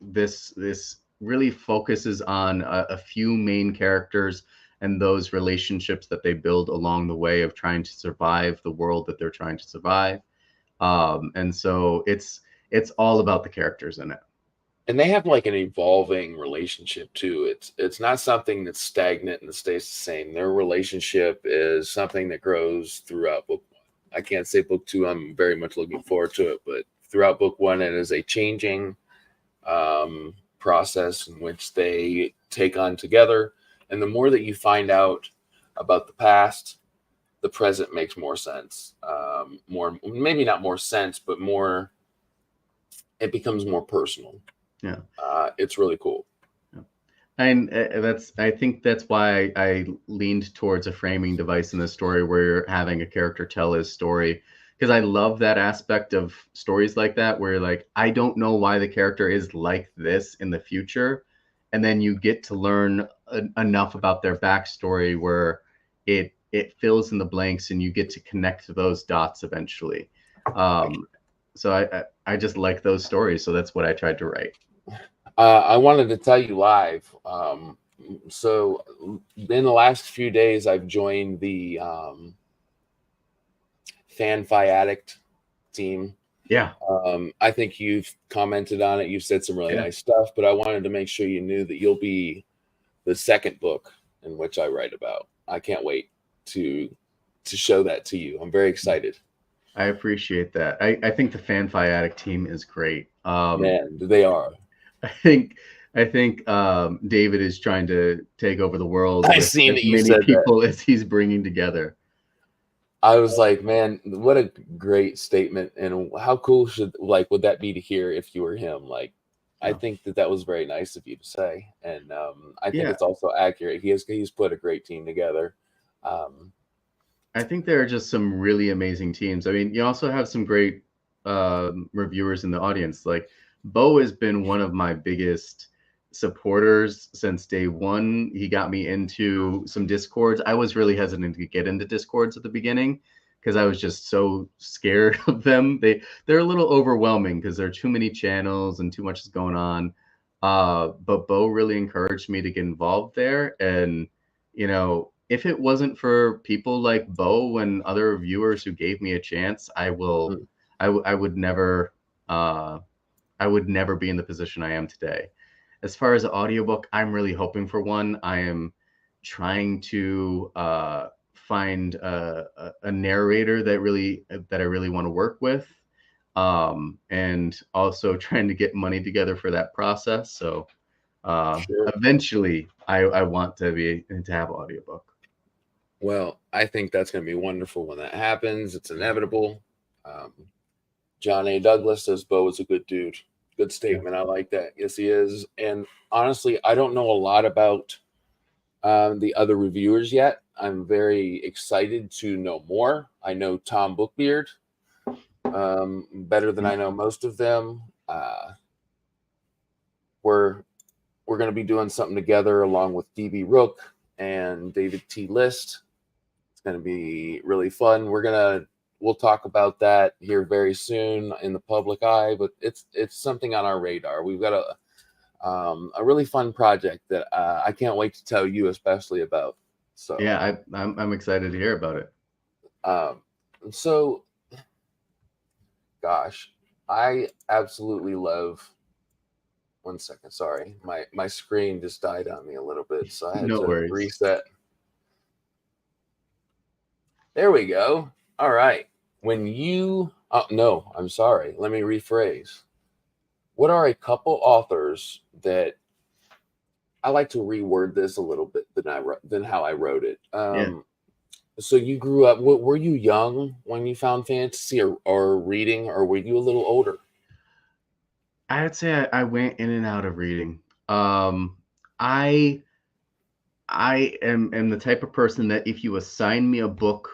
This really focuses on a few main characters and those relationships that they build along the way of trying to survive the world that they're trying to survive. And so it's all about the characters in it. And they have like an evolving relationship too. It's not something that's stagnant and stays the same. Their relationship is something that grows throughout book one. I can't say book two. I'm very much looking forward to it, but throughout book one, it is a changing process in which they take on together. And the more that you find out about the past, the present makes more sense. More, maybe not more sense, but more. It becomes more personal. Yeah. It's really cool. And I think that's why I leaned towards a framing device in the story where you're having a character tell his story, because I love that aspect of stories like that where like I don't know why the character is like this in the future, and then you get to learn enough about their backstory where it fills in the blanks and you get to connect those dots eventually. So I just like those stories, so that's what I tried to write. I wanted to tell you live. So in the last few days, I've joined the Fan Addict team. Yeah. I think you've commented on it. You've said some really Yeah. nice stuff, but I wanted to make sure you knew that you'll be the second book in which I write about. I can't wait to show that to you. I'm very excited. I appreciate that. I think the Fan Addict team is great. Man, they are. I think David is trying to take over the world I with seen as that you many said that. people as he's bringing together. I was like, man, what a great statement, and how cool would that be to hear if you were him? Like, I Yeah. think that was very nice of you to say, and I think Yeah, it's also accurate. He's put a great team together. Um, I think there are just some really amazing teams. I mean, you also have some great reviewers in the audience. Like Bo has been one of my biggest supporters since day one. He got me into some discords. I was really hesitant to get into discords at the beginning because I was just so scared of them. They're a little overwhelming because there are too many channels and too much is going on. But Bo really encouraged me to get involved there, and if it wasn't for people like Bo and other viewers who gave me a chance, mm, I would never, I would never be in the position I am today. As far as the audiobook, I'm really hoping for one. I am trying to find a narrator that I really want to work with, and also trying to get money together for that process. So sure. eventually, I want to have an audiobook. Well, I think that's going to be wonderful when that happens. It's inevitable. Um, John A. Douglas says Bo is a good dude. Good Yeah. statement. I like that. Yes, he is. And honestly, I don't know a lot about the other reviewers yet. I'm very excited to know more. I know Tom Bookbeard better than I know most of them. We're we're going to be doing something together along with DB Rook and David T. List. It's going to be really fun. We'll talk about that here very soon in the public eye, but it's something on our radar. We've got a really fun project that I can't wait to tell you especially about. So Yeah, I'm excited to hear about it. um, so gosh, I absolutely love. One second, sorry, my screen just died on me a little bit, so I had No to worries. reset. There we go. All right. When you, oh, no, I'm sorry. Let me rephrase. What are a couple authors that I like to reword this a little bit than how I wrote it? Yeah. So you grew up. Were you young when you found fantasy or reading, or were you a little older? I would say I went in and out of reading. Um, I am the type of person that if you assign me a book,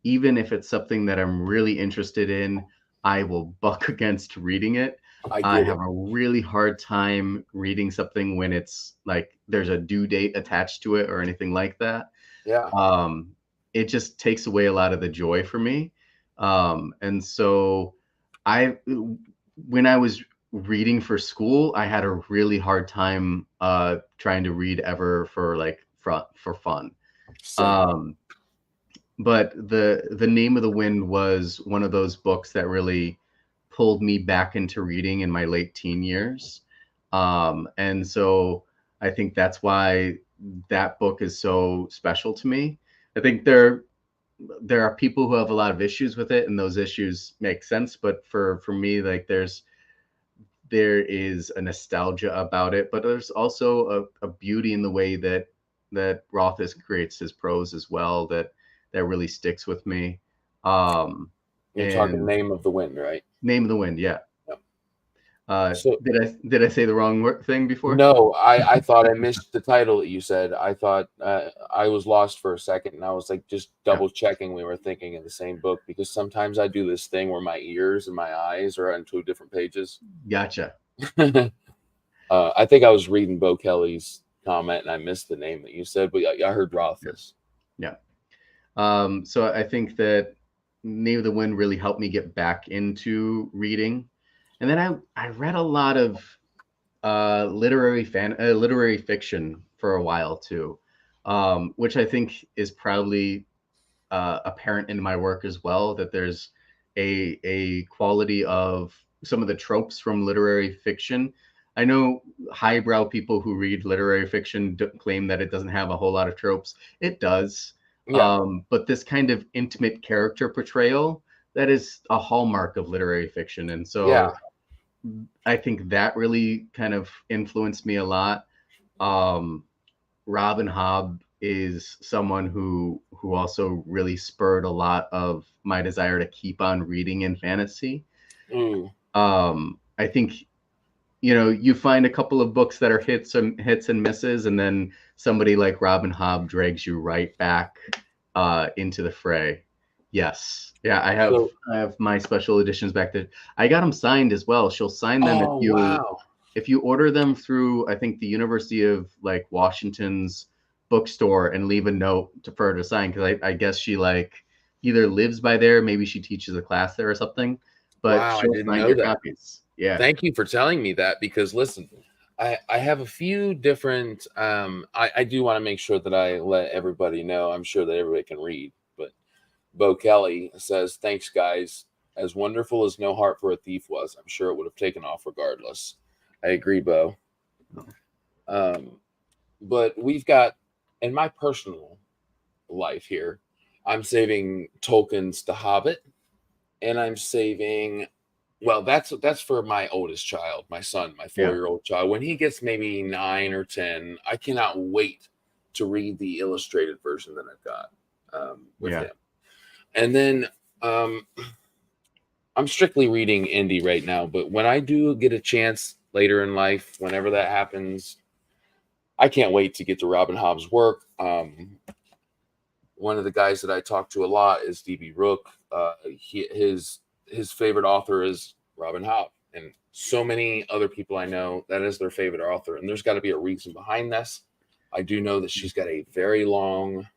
even if it's something that I'm really interested in, I will buck against reading it. I I get have it. a really hard time reading something when it's like there's a due date attached to it or anything like that. Yeah, Um, it just takes away a lot of the joy for me. And so I when I was reading for school, I had a really hard time trying to read ever for like for fun. same. Um, but the Name of the Wind was one of those books that really pulled me back into reading in my late teen years. And so I think that's why that book is so special to me. I think there are people who have a lot of issues with it and those issues make sense, but for me, like there is a nostalgia about it, but there's also a beauty in the way that Rothfuss creates his prose as well that really sticks with me. Um, You're talking and Name of the Wind, right? Name of the Wind, yeah. Yep. So Did I say the wrong thing before? no, I thought I missed the title that you said. I thought I was lost for a second, and I was like just Yeah, double checking we were thinking of the same book because sometimes I do this thing where my ears and my eyes are on two different pages. gotcha. I think I was reading Bo Kelly's comment and I missed the name that you said, but I heard Yeah, Rothfuss. yeah. So I think that Name of the Wind really helped me get back into reading, and then I read a lot of literary fiction for a while too, which I think is probably apparent in my work as well. That there's a quality of some of the tropes from literary fiction. I know highbrow people who read literary fiction claim that it doesn't have a whole lot of tropes. It does, Yeah, but this kind of intimate character portrayal that is a hallmark of literary fiction, and yeah. so I think that really kind of influenced me a lot. Um, Robin Hobb is someone who also really spurred a lot of my desire to keep on reading in fantasy. Mm, I think you find a couple of books that are hits and misses, and then somebody like Robin Hobb drags you right back into the fray. Yes, yeah, so, I have my special editions back there. I got them signed as well. She'll sign them oh wow, if you order them through, I think, the University of like Washington's bookstore and leave a note for her to sign, because I guess she like either lives by there, maybe she teaches a class there or something, but wow! I she'll didn't sign know your that. copies. Yeah, Thank you for telling me that because listen, I have a few different I do want to make sure that I let everybody know. I'm sure that everybody can read, but Bo Kelly says, thanks guys. As wonderful as No Heart for a Thief was, I'm sure it would have taken off regardless. I agree, Bo. Um, but we've got in my personal life here, I'm saving Tolkien's The Hobbit, and I'm saving well, that's for my oldest child, my son, my yeah, 4-year-old child. When he gets maybe 9 or 10, I cannot wait to read the illustrated version that I've got. with Yeah. him. And then um, I'm strictly reading indie right now, but when I do get a chance later in life, whenever that happens, I can't wait to get to Robin Hobb's work. One of the guys that I talk to a lot is DB Rook. His favorite author is Robin Hobb, and so many other people I know that is their favorite author. And there's got to be a reason behind this. I do know that she's got a very long,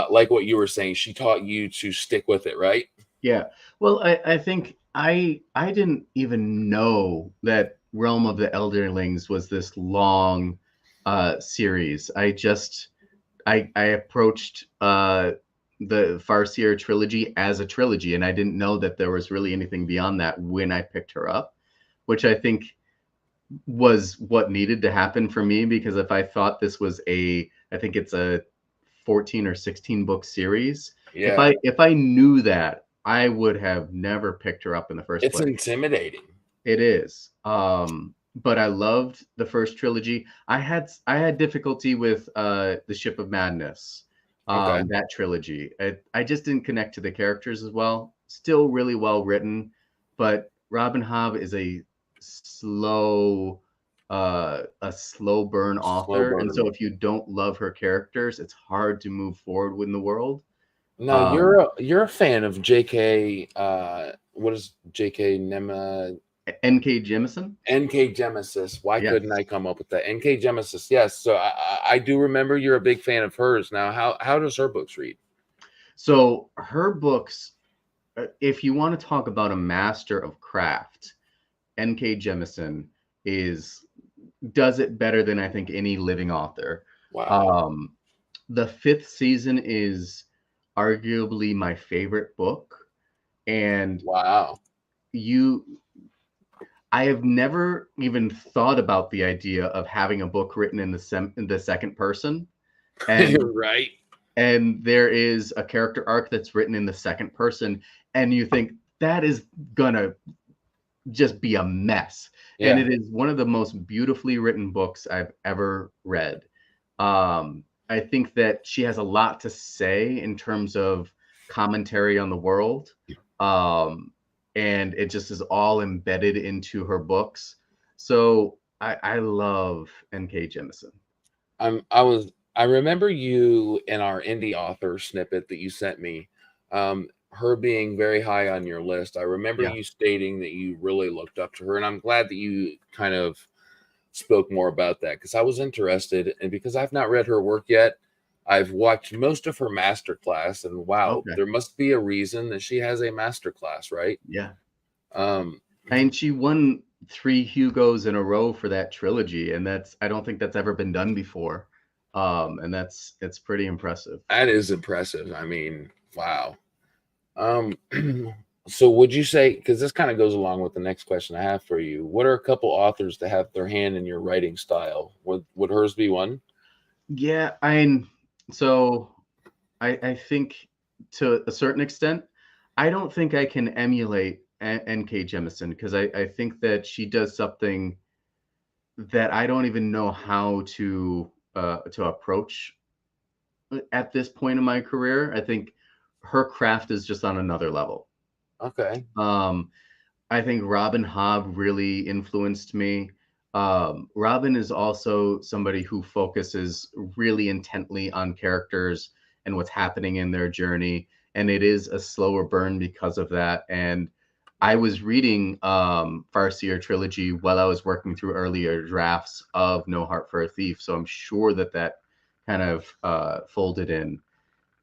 like what you were saying, she taught you to stick with it, right? Yeah. Well, I think I didn't even know that Realm of the Elderlings was this long series. I approached the Farseer trilogy as a trilogy, and I didn't know that there was really anything beyond that when I picked her up, which I think was what needed to happen for me, because if I thought this was I think it's a 14 or 16 book series. Yeah, If I knew that, I would have never picked her up in the first it's place. intimidating. It is. But I loved the first trilogy. I had difficulty with the Ship of Madness, Okay, that trilogy. I just didn't connect to the characters as well. Still really well written, but Robin Hobb is slow a slow burn slow author, and so burn. if you don't love her characters, it's hard to move forward in the world. No, Um, you're a fan of J.K. What is J.K. Nema? N.K. Jemisin. N.K. Genesis. Why couldn't Yes. I come up with that? N.K. Genesis. Yes. So I do remember you're a big fan of hers. Now, how does her books read? So her books, if you want to talk about a master of craft, N.K. Jemisin is does it better than I think any living author. Wow. Um, the fifth season is arguably my favorite book, and Wow. you I have never even thought about the idea of having a book written in the second person, and Right. there is a character arc that's written in the second person, and you think that is gonna just be a mess. And Yeah. it is one of the most beautifully written books I've ever read. I think that she has a lot to say in terms of commentary on the world. Um, and it just is all embedded into her books. So I love N.K. Jemisin. I remember you in our indie author snippet that you sent me, her being very high on your list. I remember Yeah. you stating that you really looked up to her, and I'm glad that you kind of spoke more about that because I was interested, and because I've not read her work yet, I've watched most of her masterclass, and wow, Okay. there must be a reason that she has a masterclass, right? Yeah. Um, And she won 3 Hugos in a row for that trilogy, and I don't think that's ever been done before. And it's pretty impressive. that is impressive. I mean, wow. Um, so would you say, because this kind of goes along with the next question I have for you, what are a couple authors that have their hand in your writing style? Would hers be one? Yeah, so I think to a certain extent, I don't think I can emulate N.K. Jemisin, because I think that she does something that I don't even know how to approach at this point in my career. I think her craft is just on another level. Okay. Um, I think Robin Hobb really influenced me. Robin is also somebody who focuses really intently on characters and what's happening in their journey, and it is a slower burn because of that. And I was reading Farseer trilogy while I was working through earlier drafts of No Heart for a Thief, so I'm sure that kind of folded in.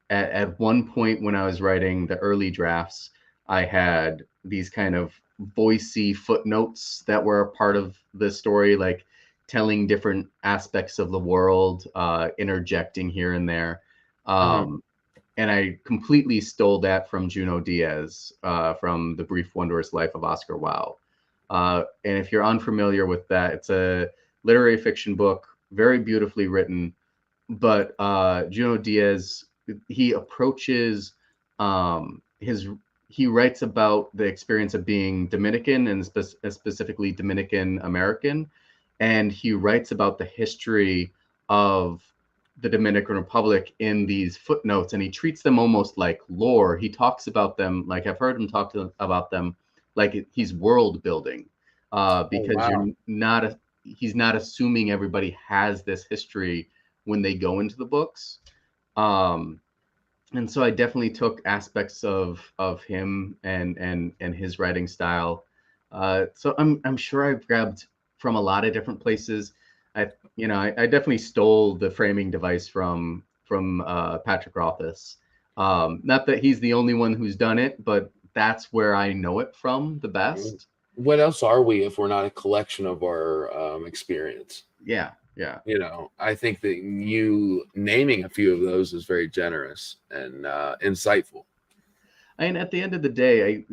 At one point when I was writing the early drafts, I had these kind of voicey footnotes that were a part of the story, like telling different aspects of the world, interjecting here and there. Mhm. Um, and I completely stole that from Junot Diaz, from The Brief Wondrous Life of Oscar Wilde. And if you're unfamiliar with that, it's a literary fiction book, very beautifully written, but Junot Diaz, he approaches his he writes about the experience of being Dominican and specifically Dominican American, and he writes about the history of the Dominican Republic in these footnotes, and he treats them almost like lore. He talks about them like I've heard him about them like he's world building, Oh, because wow. he's not assuming everybody has this history when they go into the books. Um, and so I definitely took aspects of him and his writing style. So I'm sure I've grabbed from a lot of different places. I definitely stole the framing device from Patrick Rothfuss. Not that he's the only one who's done it, but that's where I know it from the best. What else are we if we're not a collection of our experience? Yeah, yeah. I think that you naming a few of those is very generous and insightful. And at the end of the day,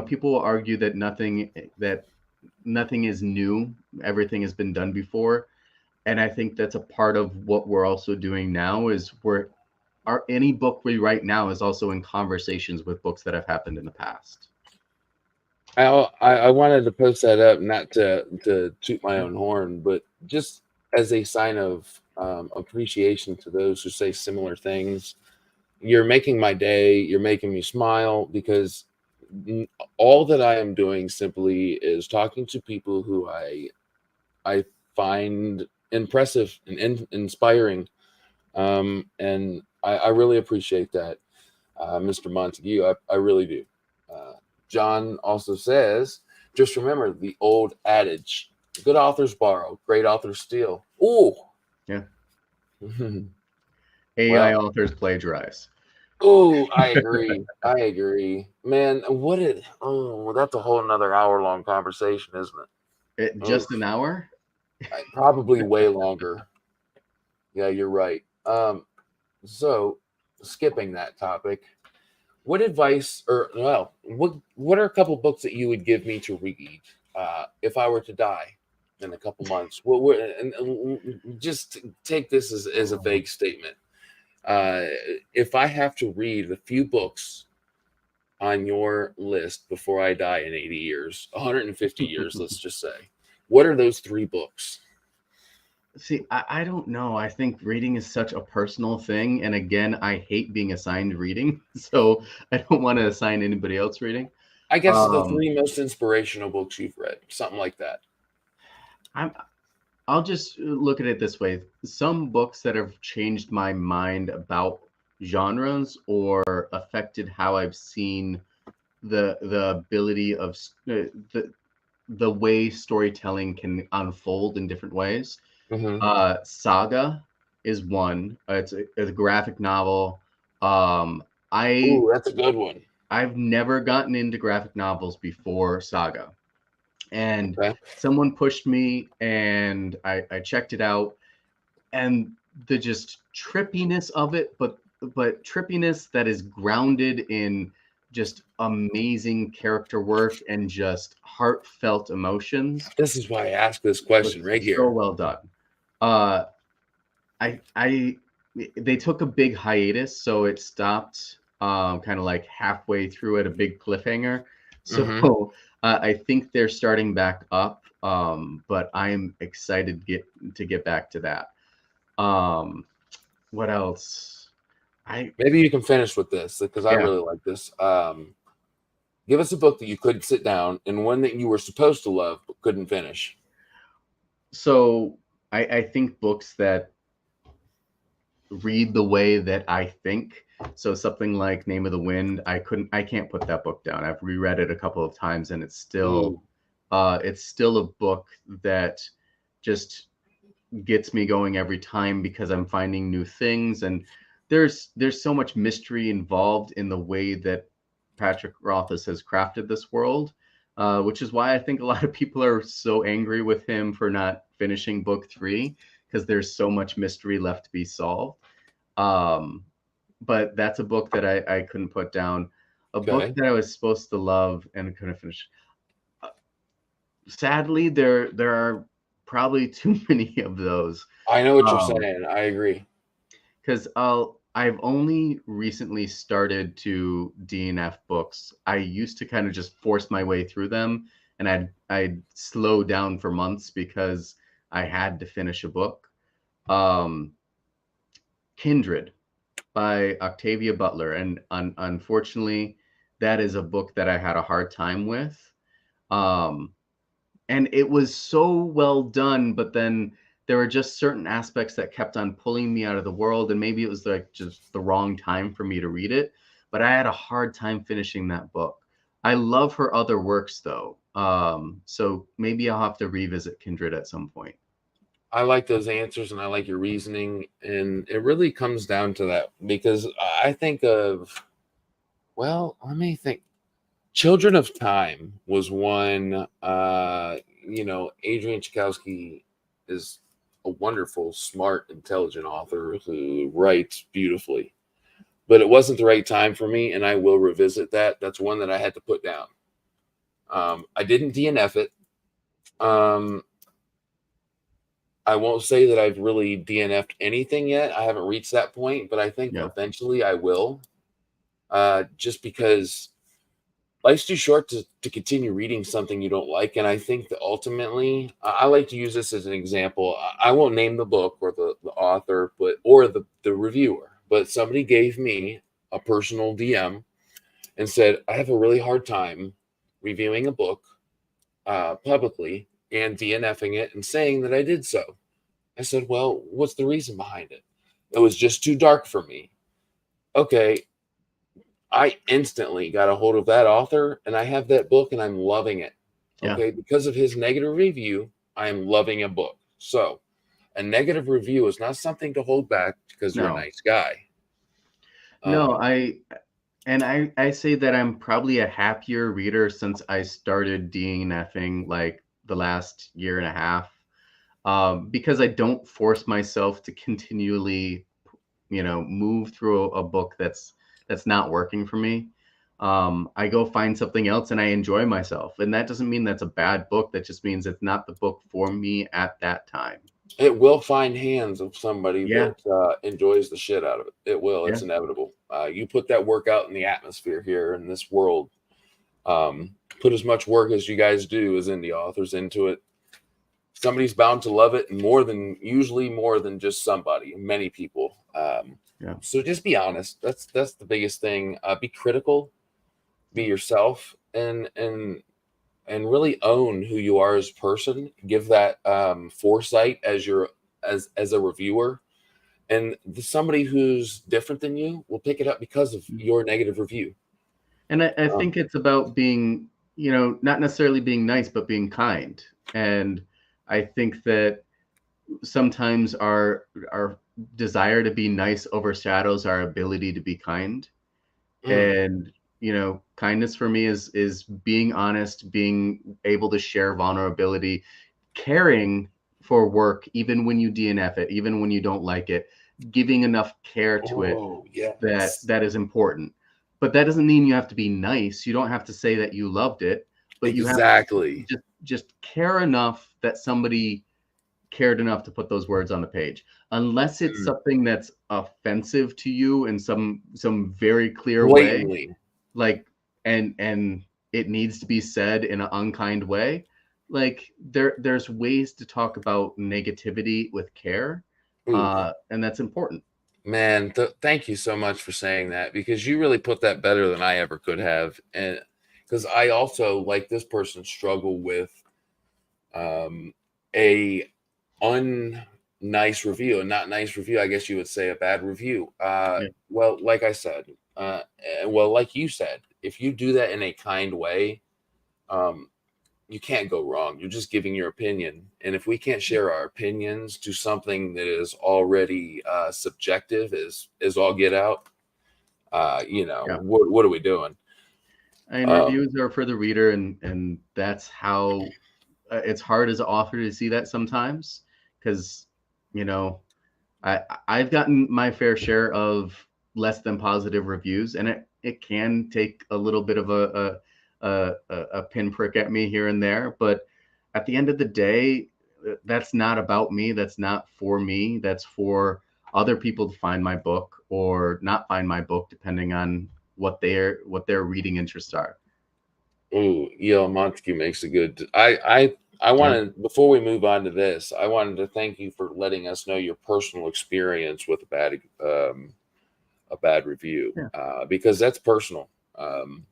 people will argue that nothing is new. Everything has been done before. And I think that's a part of what we're also doing now is any book we write now is also in conversations with books that have happened in the past. I wanted to post that up, not to toot my own horn, but just as a sign of appreciation to those who say similar things. You're making my day. You're making me smile because all that I am doing simply is talking to people who I find impressive and inspiring, and I really appreciate that, Mr. Montague. I really do. Uh, John also says, just remember the old adage: "Good authors borrow, great authors steal." Ooh, Yeah. well, AI authors plagiarize. oh, I agree. I agree. Man, well, that's a whole nother hour-long conversation, isn't it? Oof, Just an hour? probably way longer. Yeah, you're right. So skipping that topic, what advice or well, what are a couple books that you would give me to read if I were to die in a couple months? And just take this as a vague statement. Uh, if I have to read a few books on your list before I die in 80 years, 150 years, let's just say, what are those three books? See, I don't know. I think reading is such a personal thing. And again, I hate being assigned reading. So I don't want to assign anybody else reading. I guess the Um, three most inspirational books you've read, something like that. I'm, I'll just look at it this way. Some books that have changed my mind about genres or affected how I've seen the ability of the way storytelling can unfold in different ways. Mm-hmm. Saga is one. It's a graphic novel. Um, I Ooh, that's a good one. I've never gotten into graphic novels before Saga, and Okay. someone pushed me, and I checked it out, and the just trippiness of it, but trippiness that is grounded in just amazing character work and just heartfelt emotions This is why I ask this question was right so here. well done. Uh, I they took a big hiatus, so it stopped kind of like halfway through at a big cliffhanger. So Mm-hmm. I think they're starting back up, but I'm excited to get back to that. Um, what else? I Maybe you can finish with this because I Yeah. really like this. Give us a book that you couldn't sit down and one that you were supposed to love but couldn't finish. So I think books that read the way that I think. So something like Name of the Wind, I can't put that book down. I've reread it a couple of times, and Ooh, it's still a book that just gets me going every time because I'm finding new things, and there's so much mystery involved in the way that Patrick Rothfuss has crafted this world, which is why I think a lot of people are so angry with him for not finishing book three because there's so much mystery left to be solved. Um, but that's a book that I couldn't put down. A book okay. that I was supposed to love and couldn't finish. Uh, Sadly, there are probably too many of those. I know what you're Um, saying. I agree. because I've only recently started to DNF books. I used to kind of just force my way through them, and I'd slow down for months because I had to finish a book. Um, Kindred by Octavia Butler, and unfortunately, that is a book that I had a hard time with. Um, and it was so well done, but then there were just certain aspects that kept on pulling me out of the world, and maybe it was like just the wrong time for me to read it. But I had a hard time finishing that book. I love her other works though, so maybe I'll have to revisit Kindred at some point. I like those answers and I like your reasoning. And it really comes down to that because I think of, well, let me think. Children of Time was one. Adrian Tchaikovsky is a wonderful, smart, intelligent author who writes beautifully. But it wasn't the right time for me, and I will revisit that. That's one that I had to put down. I didn't DNF it. Um, I won't say that I've really DNF'd anything yet. I haven't reached that point, but I think Yeah, eventually I will. Just because life's too short to continue reading something you don't like. And I think that ultimately, I like to use this as an example. I won't name the book or the author, or the reviewer, but somebody gave me a personal DM and said, I have a really hard time reviewing a book publicly and DNFing it and saying that I did so. I said, well, what's the reason behind it? It was just too dark for me. Okay, I instantly got a hold of that author and I have that book and I'm loving it. yeah, Okay, because of his negative review, I am loving a book. So, a negative review is not something to hold back because you're a no, nice guy. no. Um, I say that I'm probably a happier reader since I started DNFing like the last year and a half, because I don't force myself to continually, move through a book that's not working for me. I go find something else and I enjoy myself, and that doesn't mean that's a bad book. That just means it's not the book for me at that time. it will find hands of somebody Yeah, that enjoys the shit out of it. It will. yeah, It's inevitable. You put that work out in the atmosphere here in this world. Put as much work as you guys do as indie authors into it. Somebody's bound to love it, and usually more than just somebody, many people. yeah, So just be honest. That's the biggest thing. Be critical, be yourself, and really own who you are as a person. Give that foresight as a reviewer, and somebody who's different than you will pick it up because of yeah. your negative review. And I Um, think it's about being, not necessarily being nice, but being kind. And I think that sometimes our desire to be nice overshadows our ability to be kind. mm, And kindness for me is being honest, being able to share vulnerability, caring for work even when you DNF it, even when you don't like it, giving enough care to it oh that yes, that is important. But that doesn't mean you have to be nice. You don't have to say that you loved it, but you have to exactly. just care enough that somebody cared enough to put those words on the page. Unless it's Mm, something that's offensive to you in some very clear way, blatantly. like and it needs to be said in an unkind way. Like there's ways to talk about negativity with care, Ooh, and that's important. man, thank you so much for saying that because you really put that better than I ever could have. And because I also, like this person, struggle with um, a unnice review, a not nice review. I guess you would say a bad review. Yeah, Well, like I said, well, like you said, if you do that in a kind way, um, you can't go wrong. You're just giving your opinion. And if we can't share our opinions to something that is already subjective, is all get out, yeah. what are we doing? And Um, reviews are for the reader, and that's how it's hard as an author to see that sometimes, because you know I've gotten my fair share of less than positive reviews, and it can take a little bit of a pinprick at me here and there. But at the end of the day, that's not about me. That's not for me. That's for other people to find my book or not find my book, depending on what their reading interests are. Ooh, Montague makes a good. I Yeah. wanted, before we move on to this, I wanted to thank you for letting us know your personal experience with a bad review, Yeah. because that's personal.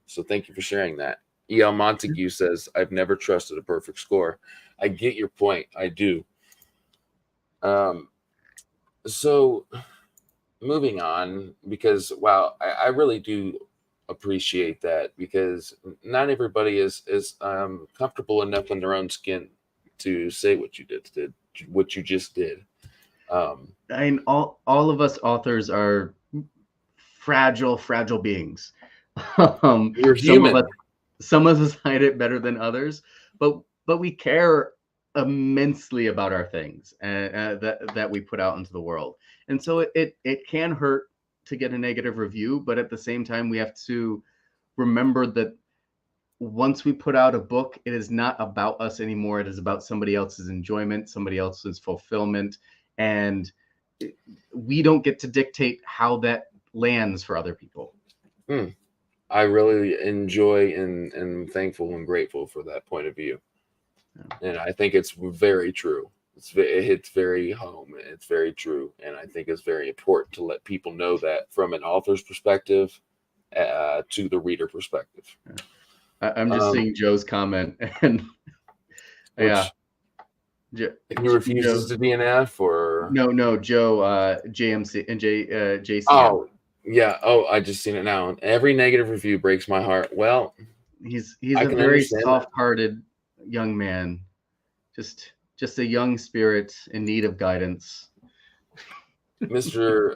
So thank you for sharing that. E.L. Montague says, I've never trusted a perfect score. I get your point. I do. Um, so moving on, because wow, I really do appreciate that, because not everybody is comfortable enough in their own skin to say what you did what you just did. Um, I mean, all of us authors are fragile beings. um, you're some of us human. some of us hide it better than others, but we care immensely about our things that we put out into the world. And so it can hurt to get a negative review, but at the same time we have to remember that once we put out a book, it is not about us anymore. It is about somebody else's enjoyment, somebody else's fulfillment, and we don't get to dictate how that lands for other people. Hmm. I really enjoy and thankful and grateful for that point of view, Yeah. and I think it's very true. It hits very home. It's very true, and I think it's very important to let people know that from an author's perspective, to the reader perspective. I'm just Um, seeing Joe's comment, and yeah, which he refuses Joe. to DNF, or No, Joe, JMC and JCM. oh yeah, oh, I just seen it now. Every negative review breaks my heart. Well, He's I a can very understand that. soft-hearted young man, just a young spirit in need of guidance. Mr.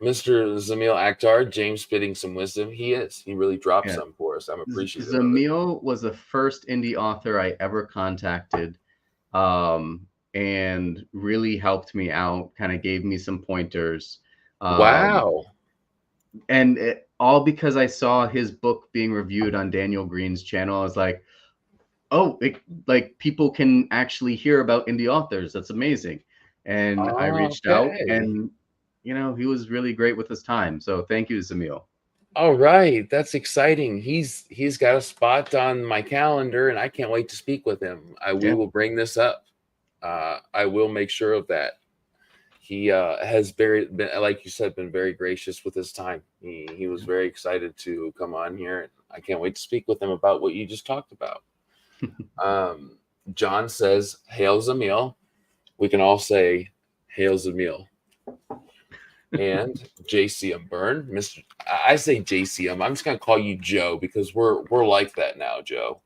Mr. Zamil Akhtar, James spitting some wisdom. He is. He really dropped Yeah. some for us. I'm appreciative of it. Zamil was the first indie author I ever contacted, um, and really helped me out, kind of gave me some pointers. Um, Wow. and all because I saw his book being reviewed on Daniel Green's channel. I was like, oh, like people can actually hear about indie authors. That's amazing. And I reached out, Okay. and he was really great with his time. So thank you, Zamil. All right. That's exciting. He's got a spot on my calendar, and I can't wait to speak with him. We Yeah. will bring this up. I will make sure of that. He has been, like you said, been very gracious with his time. He was very excited to come on here, and I can't wait to speak with him about what you just talked about. Um, John says, "Hail's a meal." We can all say, "Hail's a meal." And JCM Burn, Mr. I say JCM. I'm just gonna call you Joe, because we're like that now, Joe.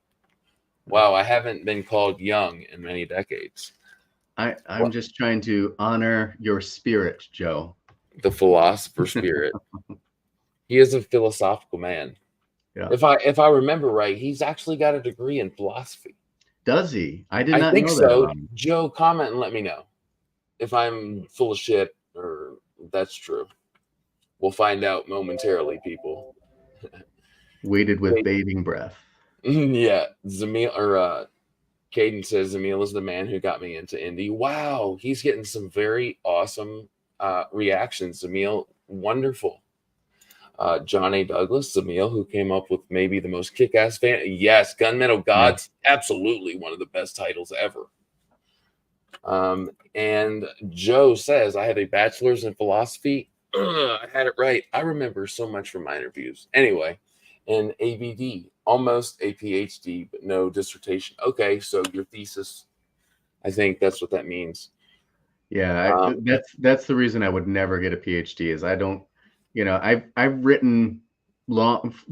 Wow, I haven't been called young in many decades. I'm What, just trying to honor your spirit, Joe. the philosopher spirit. He is a philosophical man. Yeah. If I remember right, he's actually got a degree in philosophy. Does he? I did I not think know that so. about him. Joe, comment and let me know if I'm full of shit or that's true. We'll find out momentarily, people. Waited with Wait, bating breath. yeah, Zamil or Caden says Zamil is the man who got me into indie. Wow, he's getting some very awesome reactions. Zamil, wonderful. John A. Douglas, Zamil, who came up with maybe the most kick-ass fan. Yes, Gunmetal Yeah. Gods, absolutely one of the best titles ever. And Joe says, I have a bachelor's in philosophy. I had it right. I remember so much from my interviews. Anyway, an ABD, almost a PhD, but no dissertation. Okay, so your thesis, I think that's what that means. Yeah, Um, that's the reason I would never get a PhD is I don't, I've written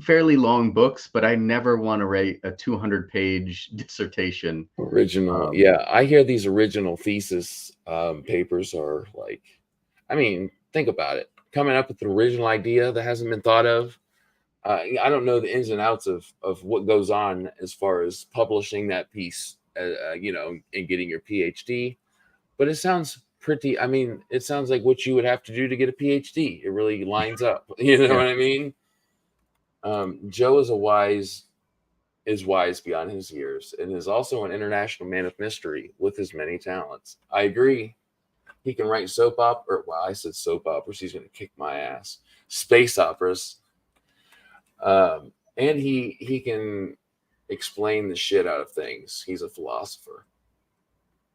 fairly long books, but I never want to write a 200-page dissertation. Original. Um, Yeah, I hear these original thesis papers are like, I mean, think about it. Coming up with an original idea that hasn't been thought of. I don't know the ins and outs of what goes on as far as publishing that piece, and getting your PhD. But it sounds pretty. I mean, it sounds like what you would have to do to get a PhD. It really lines up. You know yeah, what I mean? Joe is wise beyond his years, and is also an international man of mystery with his many talents. I agree. He can write soap opera. Well, I said soap operas. He's going to kick my ass. Space operas. And he can explain the shit out of things. He's a philosopher.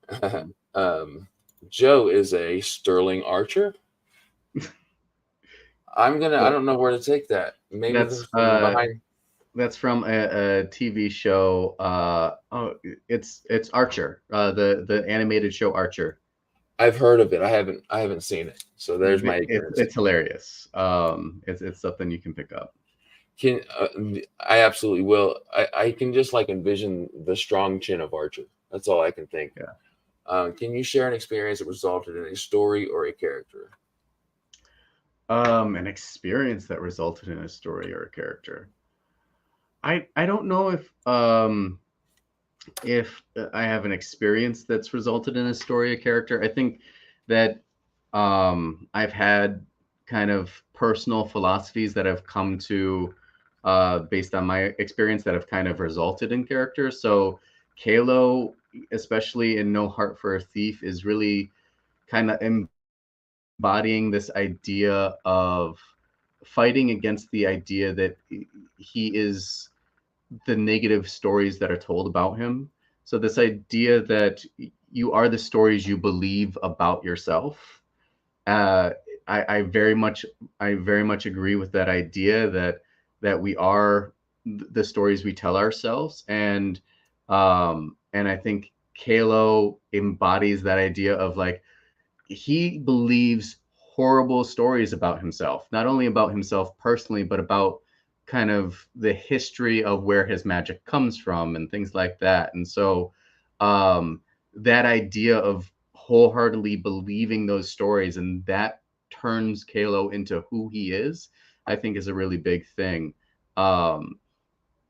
Mhm. um, Joe is a sterling archer. I Well, don't know where to take that. Maybe that's there's some behind. that's from a TV show. Oh, it's Archer, the animated show Archer. I've heard of it. I haven't seen it. So there's my ignorance. It's hilarious. It's something you can pick up. Can I absolutely will. I can just like envision the strong chin of Archer. That's all I can think. Yeah. Can you share an experience that resulted in a story or a character? An experience that resulted in a story or a character. I don't know if I have an experience that's resulted in a story or character. I think that I've had kind of personal philosophies that have come to based on my experience that have kind of resulted in characters. So Kalo, especially in No Heart for a Thief, is really kind of embodying this idea of fighting against the idea that he is the negative stories that are told about him. So this idea that you are the stories you believe about yourself. Uh, I very much agree with that idea that we are the stories we tell ourselves, and I think Kalo embodies that idea of like he believes horrible stories about himself, not only about himself personally, but about kind of the history of where his magic comes from and things like that. And so that idea of wholeheartedly believing those stories and that turns Kalo into who he is, I think is a really big thing. Um,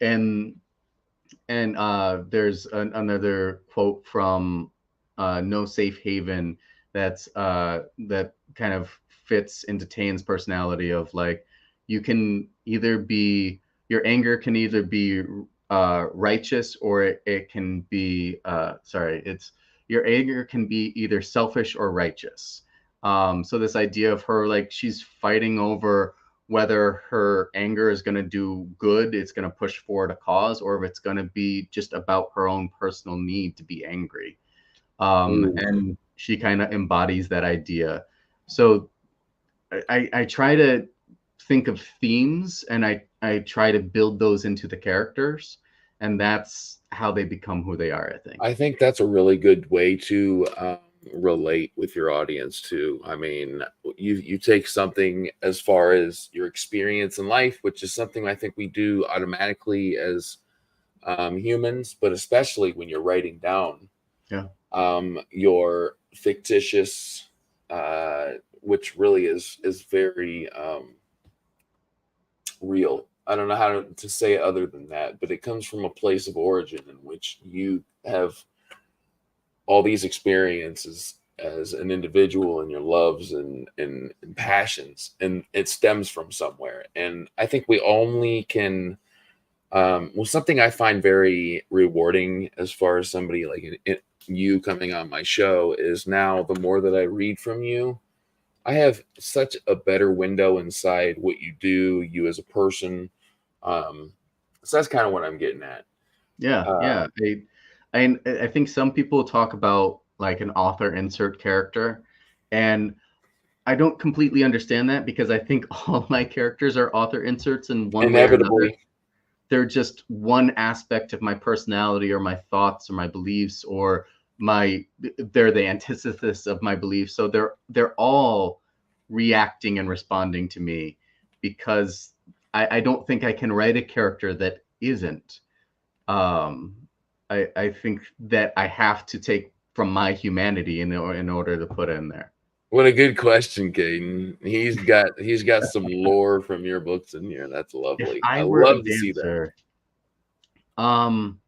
and there's another quote from No Safe Haven that kind of fits into Tane's personality of like you can either be your anger can either be righteous or it can be sorry it's your anger can be either selfish or righteous. So this idea of her like she's fighting over whether her anger is going to do good, it's going to push forward a cause, or if it's going to be just about her own personal need to be angry. Ooh, And she kind of embodies that idea. So I try to think of themes and I try to build those into the characters. And that's how they become who they are, I think. I think that's a really good way to relate with your audience too. I mean, you take something as far as your experience in life, which is something I think we do automatically as humans, but especially when you're writing down Yeah. your fictitious, which really is very real. I don't know how to say it other than that, but it comes from a place of origin in which you have all these experiences as an individual and your loves and passions, and it stems from somewhere. And I think we only can well, something I find very rewarding as far as somebody like you coming on my show is now the more that I read from you, I have such a better window inside what you do, you as a person. um so that's kind of what I'm getting at. Yeah, uh yeah. I think some people talk about like an author insert character, and I don't completely understand that because I think all my characters are author inserts in one way or another. Inevitably. They're just one aspect of my personality or my thoughts or my beliefs or my they're the antithesis of my beliefs. So they're all reacting and responding to me because I don't think I can write a character that isn't. Um, I think that I have to take from my humanity in order to put in there. What a good question, Caden. He's got some lore from your books in here. That's If lovely. I I were a love to see that. dancer, um,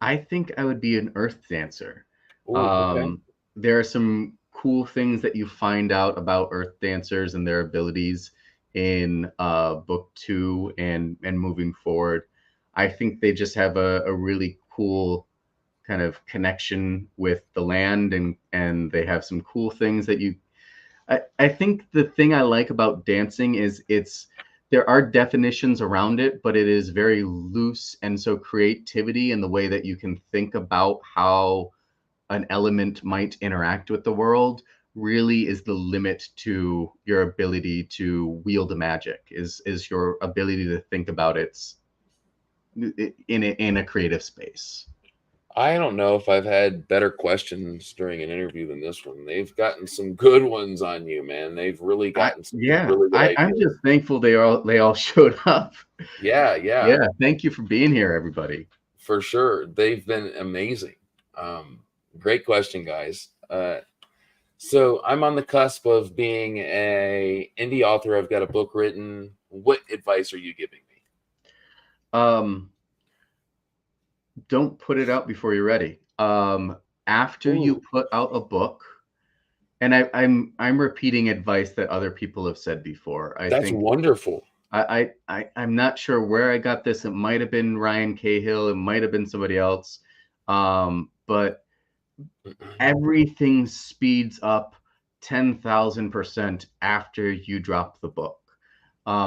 I think I would be an earth dancer. Oh, okay. Um, there are some cool things that you find out about earth dancers and their abilities in book two and moving forward. I think they just have a really cool kind of connection with the land and they have some cool things that you I think the thing I like about dancing is there are definitions around it, but it is very loose. And so creativity and the way that you can think about how an element might interact with the world really is the limit to your ability to wield the magic, is your ability to think about it in a creative space. I don't know if I've had better questions during an interview than this one. They've gotten some good ones on you, man. They've really gotten some really good I'm ideas. just thankful they all showed up. Yeah, yeah, Yeah, thank you for being here, everybody. for sure. They've been amazing. Um, Great question, guys. So I'm on the cusp of being a indie author. I've got a book written. What advice are you giving me? Um, don't put it out before you're ready. After you Ooh, put out a book, and I'm repeating advice that other people have said before. I that's think wonderful. I'm not sure where I got this. It might have been Ryan Cahill. It might have been somebody else. But everything speeds up 10,000% after you drop the book.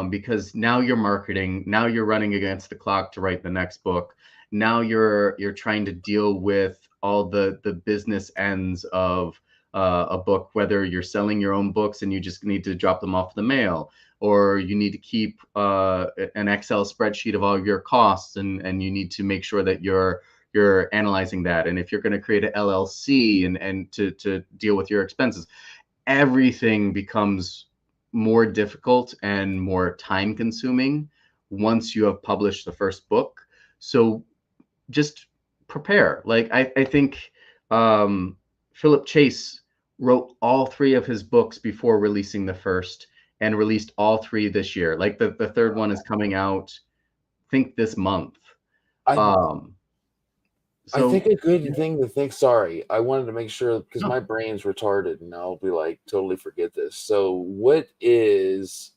Because now you're marketing, now you're running against the clock to write the next book. Now you're trying to deal with all the business ends of a book, whether you're selling your own books and you just need to drop them off the mail, or you need to keep an Excel spreadsheet of all your costs, and you need to make sure that you're analyzing that. And if you're going to create an LLC and to deal with your expenses, everything becomes more difficult and more time consuming once you have published the first book. So just prepare. Like I think Philip Chase wrote all three of his books before releasing the first, and released all three this year. Like the third one is coming out, I think, this month. I Um, I think so a good yeah, thing to think. Sorry, I wanted to make sure because no. my brain's retarded and I'll be like totally forget this. So what is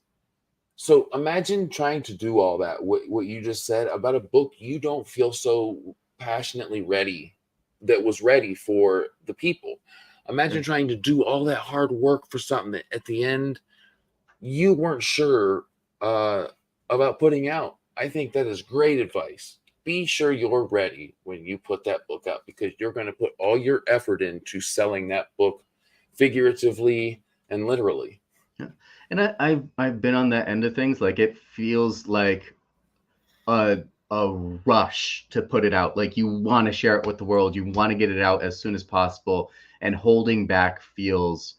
so imagine trying to do all that what you just said about a book you don't feel so passionately ready that was ready for the people. Yeah. Imagine trying to do all that hard work for something that at the end you weren't sure uh, about putting out. I think that is great advice. Be sure you're ready when you put that book out because you're going to put all your effort into selling that book figuratively and literally. Yeah. And I've been on that end of things. Like it feels like a rush to put it out. Like you want to share it with the world. You want to get it out as soon as possible. And holding back feels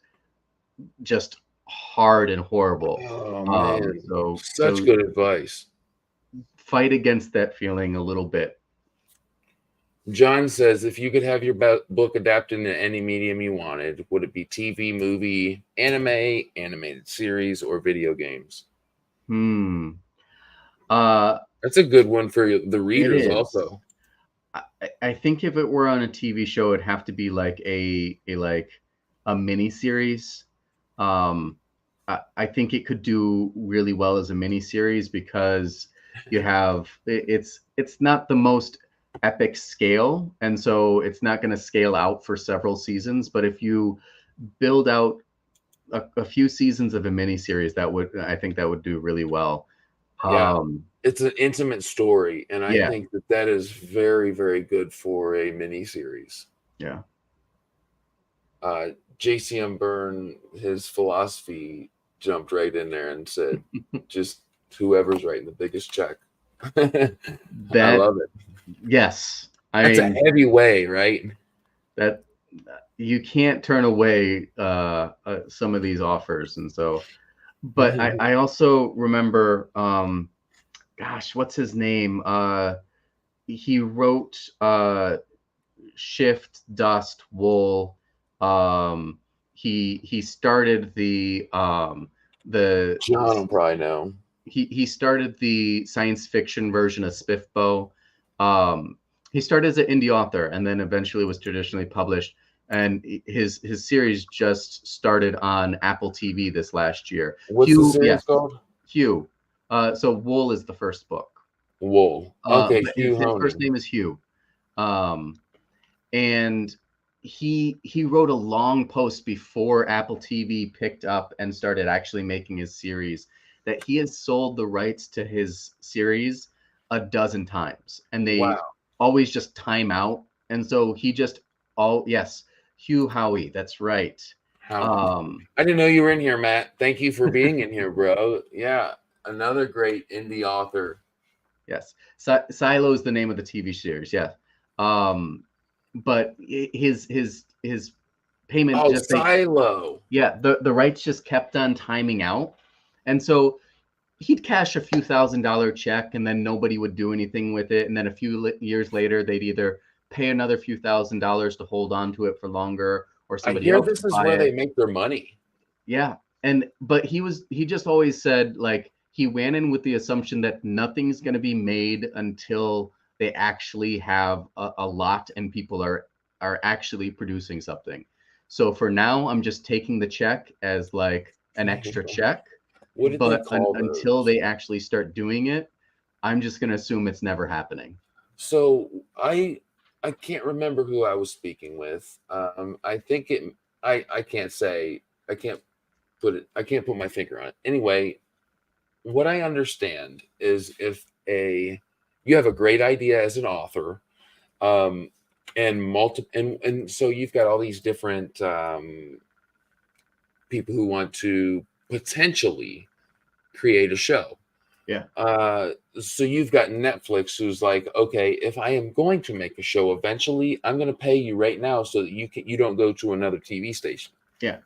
just hard and horrible. Oh man, such So good advice. fight against that feeling a little bit. John says, if you could have your book adapted into any medium you wanted, would it be TV, movie, anime, animated series, or video games? Hmm. Uh, That's a good one for the it readers, is. also. I think if it were on a TV show, it'd have to be like a mini series. Um, I think it could do really well as a mini series because you have it's not the most epic scale, and so it's not going to scale out for several seasons. But if you build out a few seasons of a mini series, I think that would do really well. Yeah, Um, it's an intimate story, and I yeah, think that that is very, very good for a miniseries. yeah. Uh, JCM Byrne, his philosophy jumped right in there and said, just whoever's writing the biggest check. I That love it. yes, That's a I heavy way, right? that you can't turn away some of these offers, and so. But I also remember, gosh, what's his name? He wrote Shift, Dust, Wool. Um, he started the John will probably know. he started the science fiction version of Spiffbo. Um, he started as an indie author and then eventually was traditionally published. And his series just started on Apple TV this last year. What's the Hugh, series yes, called? Hugh. So Wool is the first book. Wool. Okay, But Hugh his first Honing. name is Hugh. Um, and he wrote a long post before Apple TV picked up and started actually making his series, that he has sold the rights to his series a dozen times, and they Wow. always just time out. And so he just yes, Hugh Howey, that's right. How Um, I didn't know you were in here, Matt. Thank you for being in here, bro. Yeah, another great indie author. yes, Silo is the name of the TV series. Yeah, um, but his payment Oh, just they Silo. yeah the rights just kept on timing out, and so he'd cash a few $1,000 check and then nobody would do anything with it. And then a few years later, they'd either pay another few $1,000s to hold on to it for longer or I somebody hear else this would is buy where they it. make their money. Yeah. But he just always said like he went in with the assumption that nothing's going to be made until they actually have a lot and people are actually producing something. So for now, I'm just taking the check as like an extra check, What did they but call until those? they actually start doing it, I'm just going to assume it's never happening. So I can't remember who I was speaking with. I think it. I can't say. I can't put it. I can't put my finger on it. Anyway, what I understand is if a you have a great idea as an author, um, and so you've got all these different people who want to potentially create a show. Yeah. So you've got Netflix who's like, okay, if I am going to make a show eventually, I'm going to pay you right now so that you don't go to another TV station. Yeah.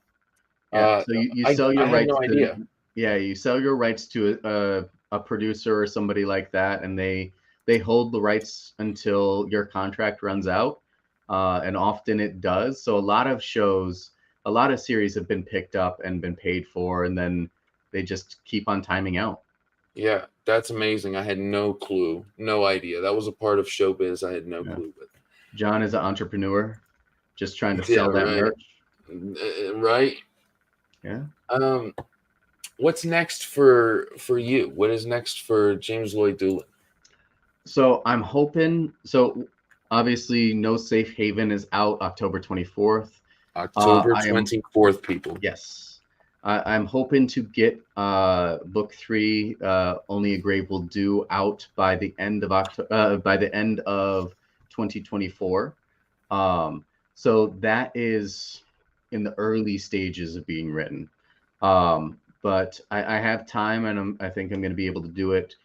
Yeah. Uh, So you I sell I your had rights no to idea. yeah, you sell your rights to a producer or somebody like that, and they hold the rights until your contract runs out. And often it does. So a lot of shows, a lot of series have been picked up and been paid for, and then they just keep on timing out. Yeah, that's amazing. I had no clue, no idea. That was a part of showbiz I had no Yeah. clue with. John is an entrepreneur, just trying to Yeah, sell that right, merch. right. Yeah. Um, what's next for you? What is next for James Lloyd Dulin? So I'm hoping. So obviously, No Safe Haven is out October 24th. October I am 24th, people. yes. I'm hoping to get book three, Only a Grave Will Do, out by the end of October, by the end of 2024. Um, so that is in the early stages of being written. But I have time, and I think I'm going to be able to do it.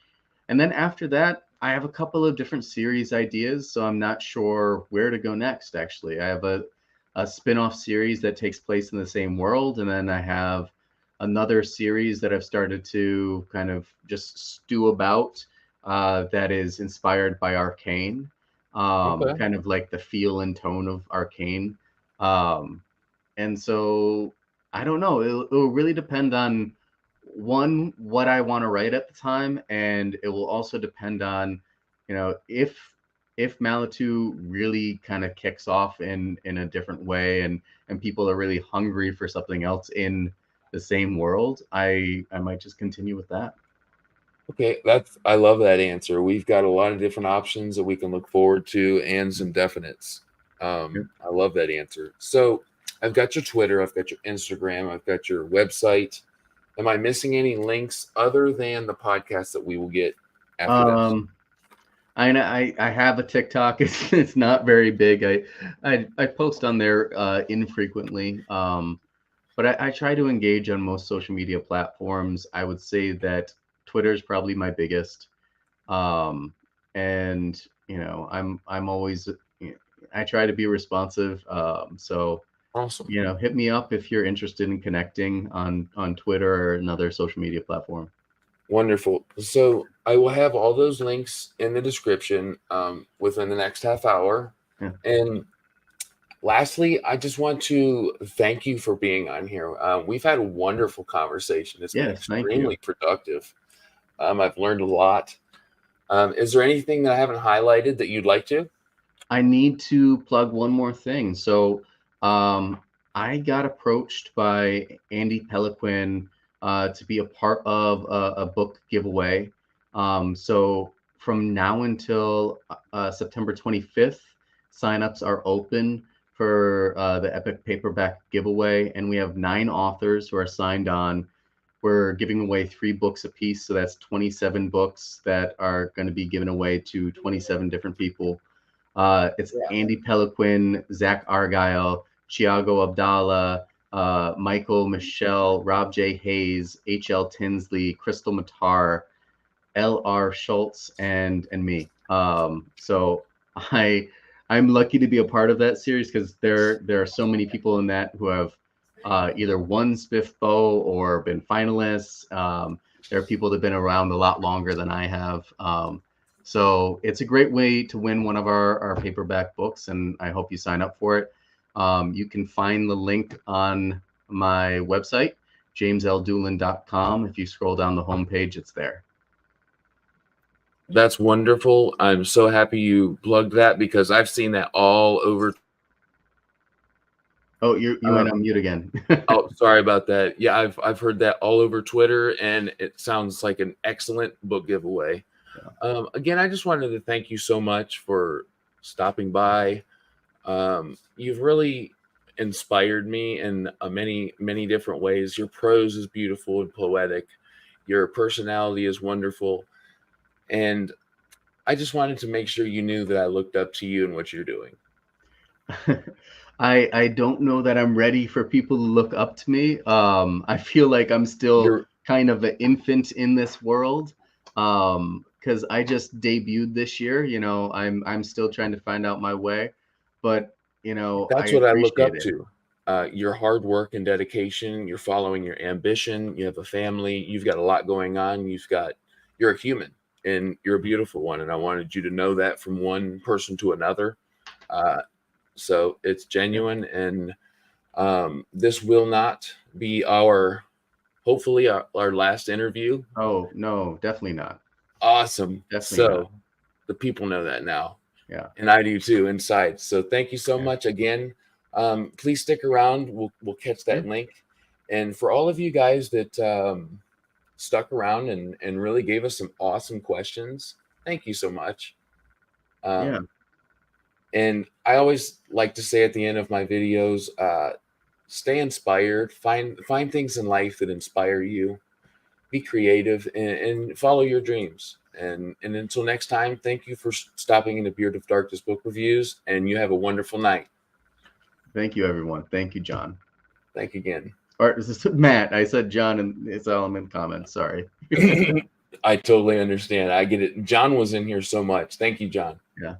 And then after that, I have a couple of different series ideas, so I'm not sure where to go next, actually. I have a spin-off series that takes place in the same world, and then I have another series that I've started to kind of just stew about that is inspired by Arcane, Okay. kind of like the feel and tone of Arcane. Um, and so I don't know. It'll really depend on one what I want to write at the time, and it will also depend on, if Manitou really kind of kicks off in a different way, and people are really hungry for something else in the same world. I might just continue with that. Okay, that's I love that answer. We've got a lot of different options that we can look forward to and some definites. Yep. I love that answer. So I've got your Twitter, I've got your Instagram, I've got your website. Am I missing any links other than the podcast that we will get after this? Um, I have a TikTok. It's not very big. I post on there infrequently. But I try to engage on most social media platforms. I would say that Twitter is probably my biggest. Um, and I'm always I try to be responsive. So Awesome. hit me up if you're interested in connecting on Twitter or another social media platform. Wonderful. So I will have all those links in the description within the next half hour. Yeah. And lastly, I just want to thank you for being on here. We've had a wonderful conversation. It's been Yes, thank you. extremely productive. I've learned a lot. Is there anything that I haven't highlighted that you'd like to? I need to plug one more thing. So, I got approached by Andy Peliquin to be a part of a book giveaway. So, from now until September 25th, signups are open for the Epic Paperback giveaway, and we have 9 authors who are signed on. We're giving away 3 books a piece, so that's 27 books that are going to be given away to 27 different people. It's Andy Peliquin, Zach Argyle, Chiago Abdallah, Michael Michelle, Rob J. Hayes, H.L. Tinsley, Crystal Matar, L.R. Schultz, and me. So I'm lucky to be a part of that series because there are so many people in that who have either won SPIFFBO or been finalists. There are people that have been around a lot longer than I have. So it's a great way to win one of our paperback books, and I hope you sign up for it. You can find the link on my website, jamesldulin.com. If you scroll down the homepage, it's there. That's wonderful. I'm so happy you plugged that because I've seen that all over. Oh, you went on mute again. Oh, sorry about that. Yeah, I've heard that all over Twitter, and it sounds like an excellent book giveaway. Yeah. Again, I just wanted to thank you so much for stopping by. You've really inspired me in many different ways. Your prose is beautiful and poetic. Your personality is wonderful. And I just wanted to make sure you knew that I looked up to you and what you're doing. I don't know that I'm ready for people to look up to me. I feel like I'm still kind of an infant in this world because I just debuted this year. You know, I'm still trying to find out my way, but you know, that's what I look up to. Your hard work and dedication. You're following your ambition. You have a family. You've got a lot going on. You're a human, and you're a beautiful one. And I wanted you to know that from one person to another. So it's genuine, and this will not be hopefully our last interview. Oh, no, definitely not. Awesome. Definitely not. The people know that now. Yeah. And I do too inside. So thank you so much again. Please stick around. We'll catch that link. And for all of you guys that stuck around and really gave us some awesome questions, thank you so much. And I always like to say at the end of my videos, stay inspired, find things in life that inspire you, be creative, and follow your dreams. And until next time, thank you for stopping in the Beard of Darkness book reviews, and you have a wonderful night. Thank you, everyone. Thank you, John. Thank you again. Or is this Matt? I said John, and it's all in comments. Sorry. I totally understand. I get it. John was in here so much. Thank you, John. Yeah.